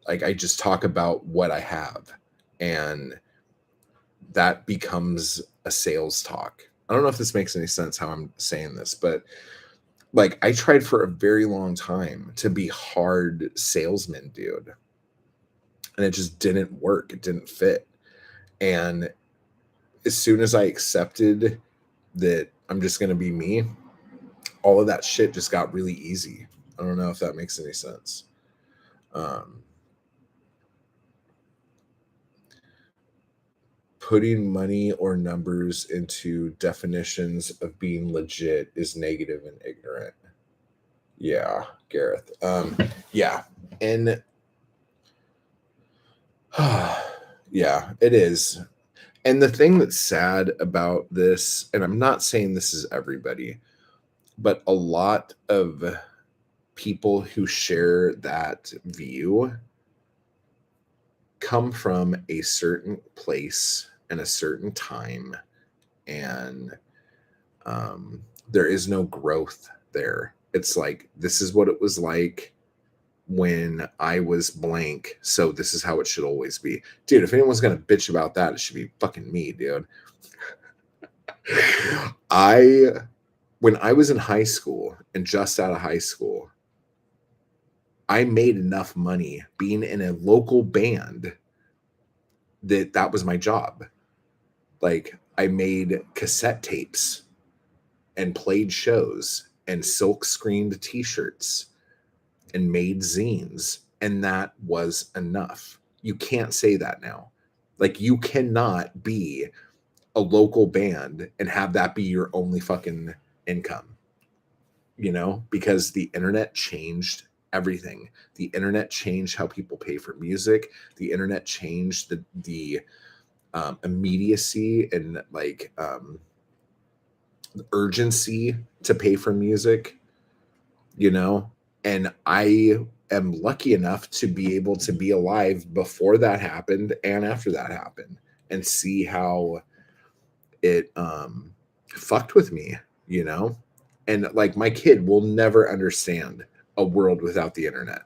I just talk about what I have, and that becomes a sales talk. I don't know if this makes any sense how I'm saying this, but like I tried for a very long time to be hard salesman, dude, and it just didn't work. It didn't fit. And as soon as I accepted that I'm just going to be me, all of that shit just got really easy. I don't know if that makes any sense. Um, putting money or numbers into definitions of being legit is negative and ignorant. Yeah, Gareth. Yeah. And yeah, it is. And the thing that's sad about this, and I'm not saying this is everybody, but a lot of people who share that view come from a certain place and a certain time, and there is no growth there. It's like this is what it was like when I was blank, so this is how it should always be. Dude, if anyone's gonna bitch about that, it should be fucking me, dude. I when I was in high school and just out of high school, I made enough money being in a local band that was my job. Like I made cassette tapes and played shows and silk screened t-shirts and made zines, and that was enough. You can't say that now. Like you cannot be a local band and have that be your only fucking income, you know, because the internet changed everything. The internet changed how people pay for music. The internet changed the immediacy and like urgency to pay for music, you know. And I am lucky enough to be able to be alive before that happened and after that happened and see how it fucked with me, you know. And like my kid will never understand a world without the internet.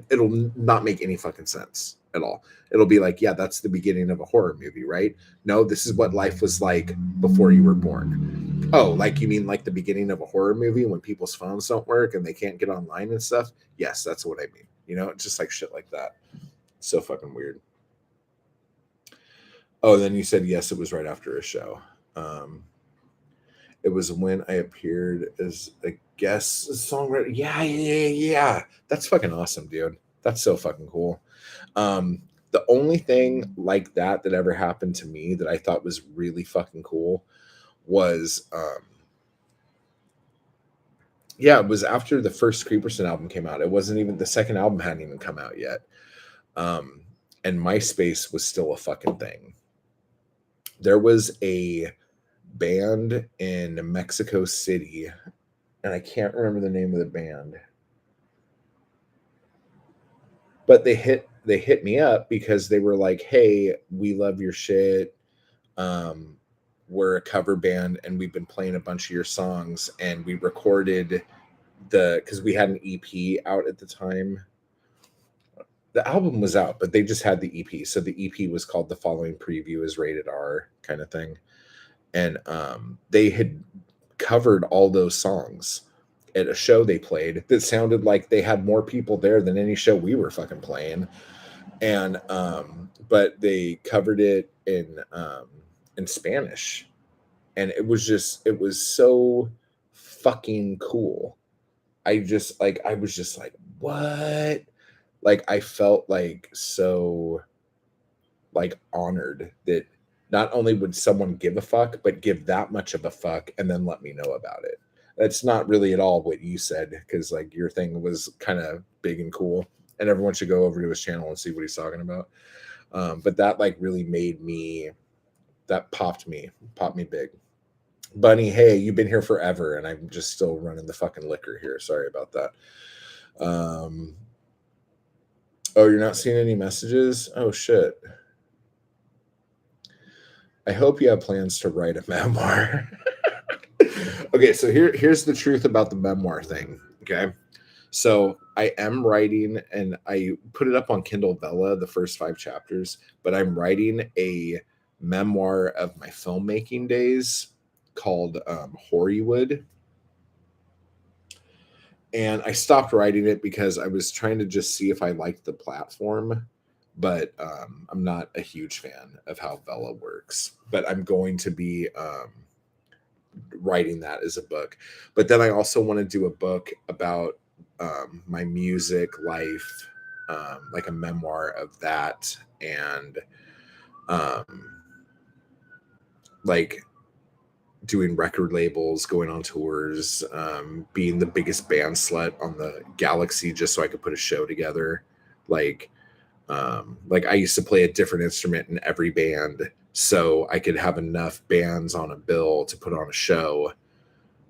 It'll not make any fucking sense at all. It'll be like, yeah, that's the beginning of a horror movie, right? No, this is what life was like before you were born. Oh, like you mean like the beginning of a horror movie when people's phones don't work and they can't get online and stuff? Yes, that's what I mean. You know, just like shit like that. So fucking weird. Oh, then you said yes, it was right after a show. Um, it was when I appeared as a guest songwriter. Yeah, yeah, yeah, yeah. That's fucking awesome, dude. That's so fucking cool. The only thing like that that ever happened to me that I thought was really fucking cool was yeah, it was after the first Creeperson album came out. It wasn't even the second album hadn't even come out yet. Um, and MySpace was still a fucking thing. There was a band in Mexico City, and I can't remember the name of the band. But they hit me up because they were like, "Hey, we love your shit. Um, we're a cover band, and we've been playing a bunch of your songs, and we recorded because we had an EP out at the time. The album was out, but they just had the EP. So the EP was called The Following Preview is Rated R kind of thing. And they had covered all those songs at a show they played that sounded like they had more people there than any show we were fucking playing. And but they covered it in Spanish. And it was so fucking cool. I was just like, what? Like I felt like so like honored that not only would someone give a fuck, but give that much of a fuck and then let me know about it. That's not really at all what you said, because like your thing was kind of big and cool, and everyone should go over to his channel and see what he's talking about. But that like really made me that popped me big. Bunny, hey, you've been here forever, and I'm just still running the fucking liquor here. Sorry about that. Um, oh, you're not seeing any messages? Oh shit. I hope you have plans to write a memoir. Okay, so here's the truth about the memoir thing. Okay. So I am writing, and I put it up on Kindle Vella, the first 5 chapters, but I'm writing a memoir of my filmmaking days called Hollywood. And I stopped writing it because I was trying to just see if I liked the platform, but I'm not a huge fan of how Vella works. But I'm going to be writing that as a book. But then I also want to do a book about my music life, like a memoir of that, and um, like doing record labels, going on tours, being the biggest band slut on the galaxy just so I could put a show together. Like I used to play a different instrument in every band so I could have enough bands on a bill to put on a show,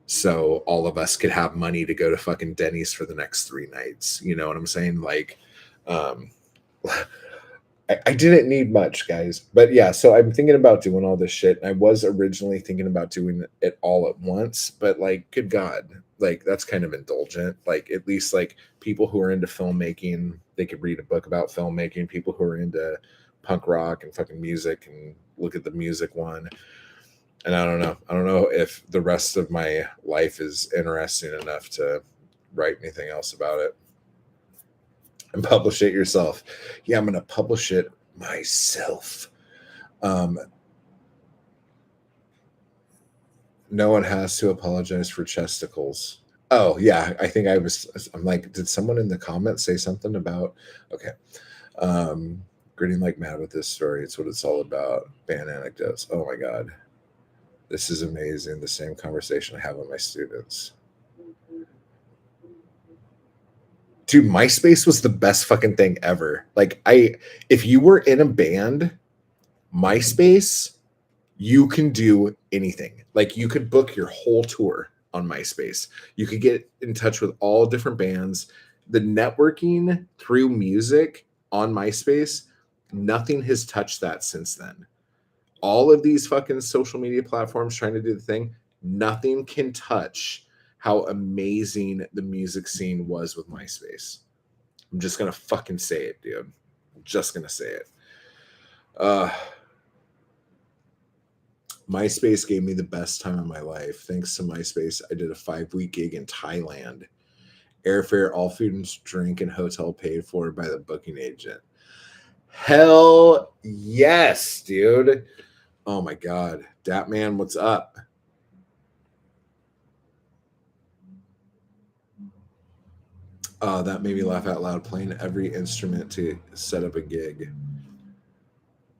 so all of us could have money to go to fucking Denny's for the next 3 nights. You know what I'm saying? Like, um, I didn't need much, guys. But yeah, so I'm thinking about doing all this shit. I was originally thinking about doing it all at once, but like, good God, like that's kind of indulgent. Like, at least like people who are into filmmaking, they could read a book about filmmaking. People who are into punk rock and fucking music and look at the music one. And I don't know. I don't know if the rest of my life is interesting enough to write anything else about it. And publish it yourself. Yeah, I'm gonna publish it myself. Um, no one has to apologize for chesticles. Oh yeah, I think I'm like, did someone in the comments say something about? Okay. Gritting like mad with this story. It's what it's all about. Band anecdotes. Oh my god. This is amazing. The same conversation I have with my students. Dude, MySpace was the best fucking thing ever. Like, if you were in a band, MySpace, you can do anything. Like, you could book your whole tour on MySpace. You could get in touch with all different bands. The networking through music on MySpace, nothing has touched that since then. All of these fucking social media platforms trying to do the thing, nothing can touch how amazing the music scene was with MySpace. I'm just gonna fucking say it, dude. I'm just gonna say it. MySpace gave me the best time of my life. Thanks to MySpace, I did a 5-week gig in Thailand. Airfare, all food and drink, and hotel paid for by the booking agent. Hell yes, dude. Oh my god. Datman, what's up? That made me laugh out loud, playing every instrument to set up a gig.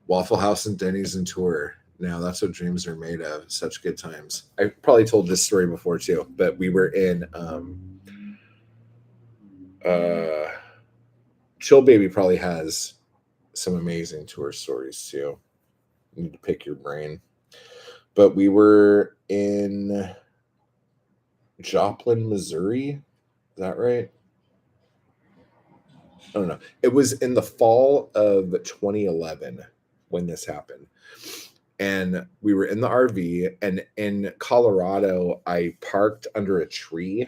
Waffle House and Denny's and tour. Now that's what dreams are made of. Such good times. I probably told this story before too, but we were in Chill Baby probably has some amazing tour stories too. You need to pick your brain. But we were in Joplin, Missouri. Is that right? I don't know. It was in the fall of 2011 when this happened. And we were in the RV, and in Colorado, I parked under a tree,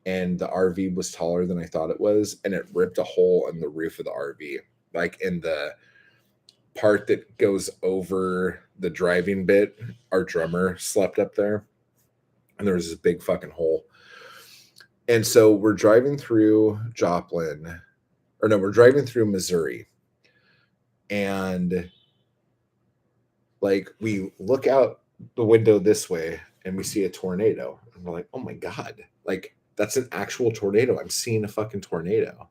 and the RV was taller than I thought it was, and it ripped a hole in the roof of the RV, like in the part that goes over the driving bit. Our drummer slept up there, and there was this big fucking hole. And so we're driving through Joplin, or no, we're driving through Missouri, and like we look out the window this way and we see a tornado, and we're like, oh my god, like that's an actual tornado. I'm seeing a fucking tornado.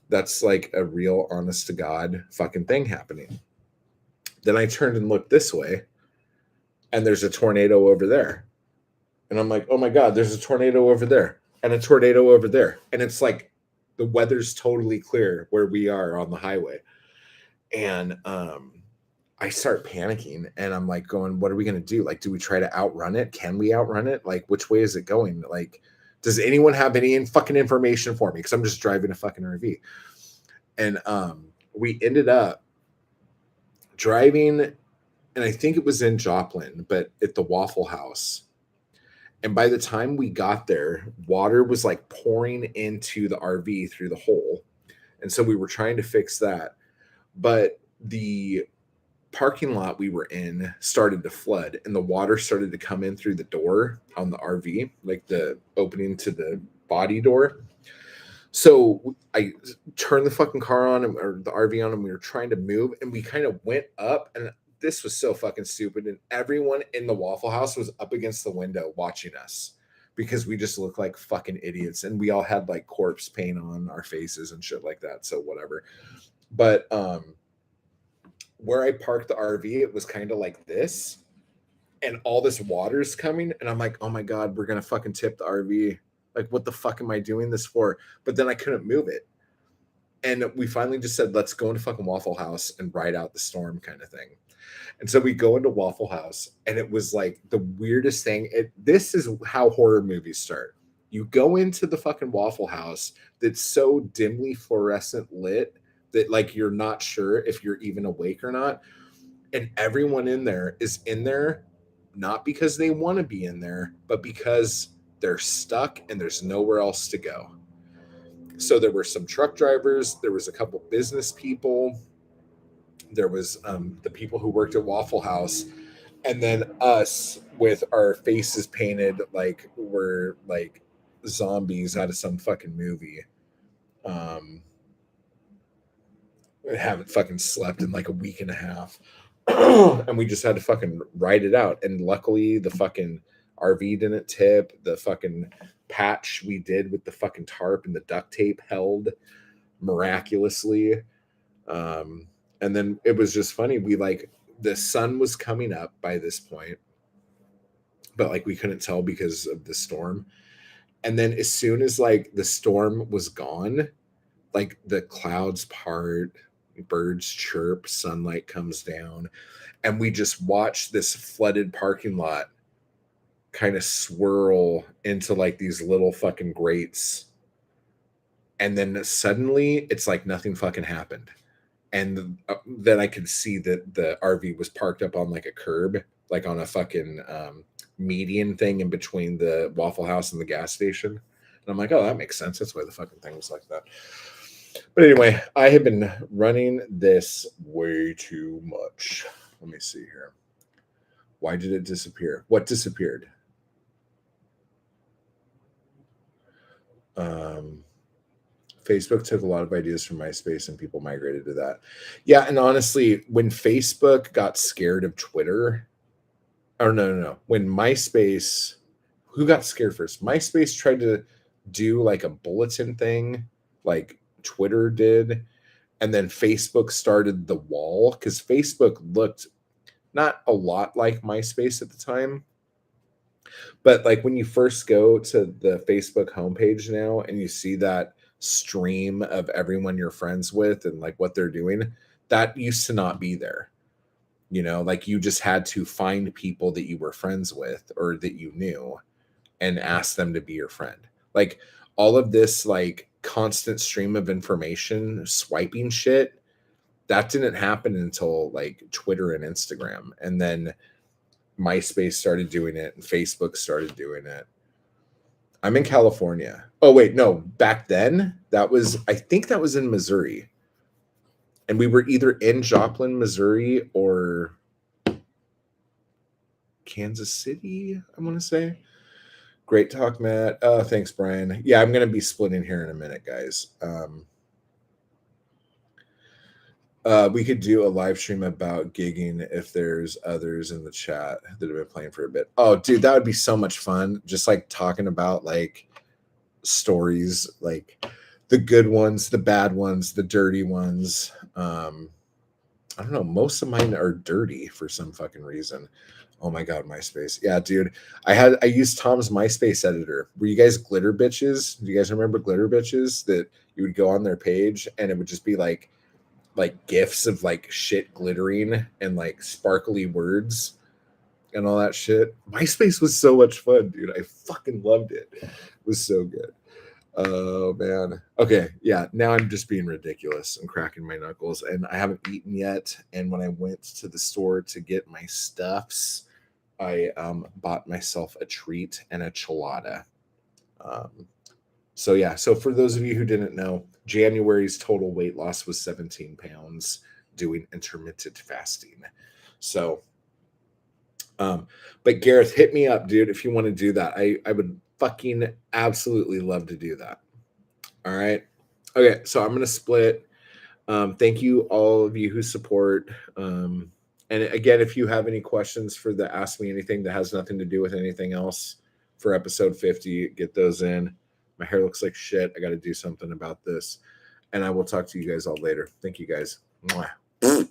That's like a real honest to god fucking thing happening. Then I turned and looked this way, and there's a tornado over there, and I'm like, oh my god, there's a tornado over there and a tornado over there, and it's like the weather's totally clear where we are on the highway. And I start panicking, and I'm like going, what are we going to do? Like, do we try to outrun it? Can we outrun it? Like, which way is it going? Like, does anyone have any fucking information for me? Because I'm just driving a fucking RV. And we ended up driving, and I think it was in Joplin, but at the Waffle House. And by the time we got there, water was like pouring into the RV through the hole. And so we were trying to fix that. But the parking lot we were in started to flood, and the water started to come in through the door on the RV, like the opening to the body door. So I turned the fucking car on, or the RV on, and we were trying to move, and we kind of went up, and this was so fucking stupid. And everyone in the Waffle House was up against the window watching us because we just looked like fucking idiots, and we all had like corpse paint on our faces and shit like that. So whatever. But where I parked the RV, it was kind of like this, and all this water's coming, and I'm like, oh my god, we're gonna fucking tip the RV. Like, what the fuck am I doing this for? But then I couldn't move it. And we finally just said, let's go into fucking Waffle House and ride out the storm kind of thing. And so we go into Waffle House, and it was like the weirdest thing. This is how horror movies start. You go into the fucking Waffle House that's so dimly fluorescent lit that like you're not sure if you're even awake or not. And everyone in there is in there not because they want to be in there, but because they're stuck and there's nowhere else to go. So there were some truck drivers, there was a couple business people, there was the people who worked at Waffle House, and then us with our faces painted like we're like zombies out of some fucking movie. I haven't fucking slept in like a week and a half. And we just had to fucking ride it out. And luckily the fucking RV didn't tip. The fucking patch we did with the fucking tarp and the duct tape held miraculously. And then it was just funny. We like the sun was coming up by this point, but like we couldn't tell because of the storm. And then as soon as like the storm was gone, like the clouds part, birds chirp, sunlight comes down, and we just watched this flooded parking lot kind of swirl into like these little fucking grates. And then suddenly it's like nothing fucking happened. And then I could see that the RV was parked up on like a curb, like on a fucking median thing in between the Waffle House and the gas station. And I'm like, oh, that makes sense. That's why the fucking thing was like that. But anyway, I have been running this way too much. Let me see here. Why did it disappear? What disappeared? Facebook took a lot of ideas from MySpace and people migrated to that. Yeah, and honestly, when Facebook got scared of Twitter, or no. When MySpace, who got scared first? MySpace tried to do like a bulletin thing, like Twitter did, and then Facebook started the wall because Facebook looked not a lot like MySpace at the time. But like when you first go to the Facebook homepage now and you see that stream of everyone you're friends with and like what they're doing, that used to not be there. You know, like you just had to find people that you were friends with or that you knew and ask them to be your friend. Like all of this like constant stream of information, swiping shit, that didn't happen until like Twitter and Instagram. And then MySpace started doing it and Facebook started doing it. I'm in California. Oh wait, no, back then I think that was in Missouri. And we were either in Joplin, Missouri or Kansas City, I want to say. Great talk, Matt. Thanks, Brian. Yeah, I'm going to be splitting here in a minute, guys. We could do a live stream about gigging if there's others in the chat that have been playing for a bit. Oh, dude, that would be so much fun. Just like talking about like stories, like the good ones, the bad ones, the dirty ones. I don't know. Most of mine are dirty for some fucking reason. Oh my god, MySpace. Yeah, dude. I used Tom's MySpace editor. Were you guys glitter bitches? Do you guys remember glitter bitches that you would go on their page and it would just be like gifs of like shit glittering and like sparkly words and all that shit. MySpace was so much fun, dude. I fucking loved it. It was so good. Oh man. Okay, yeah. Now I'm just being ridiculous. I'm cracking my knuckles, and I haven't eaten yet. And when I went to the store to get my stuffs, I bought myself a treat and a chelada. So yeah. So for those of you who didn't know, January's total weight loss was 17 pounds doing intermittent fasting. So, but Gareth, hit me up, dude, if you want to do that. I would fucking absolutely love to do that. All right. Okay, so I'm gonna split. Thank you all of you who support. And again, if you have any questions for the Ask Me Anything that has nothing to do with anything else for episode 50, get those in. My hair looks like shit. I got to do something about this. And I will talk to you guys all later. Thank you guys. Mwah.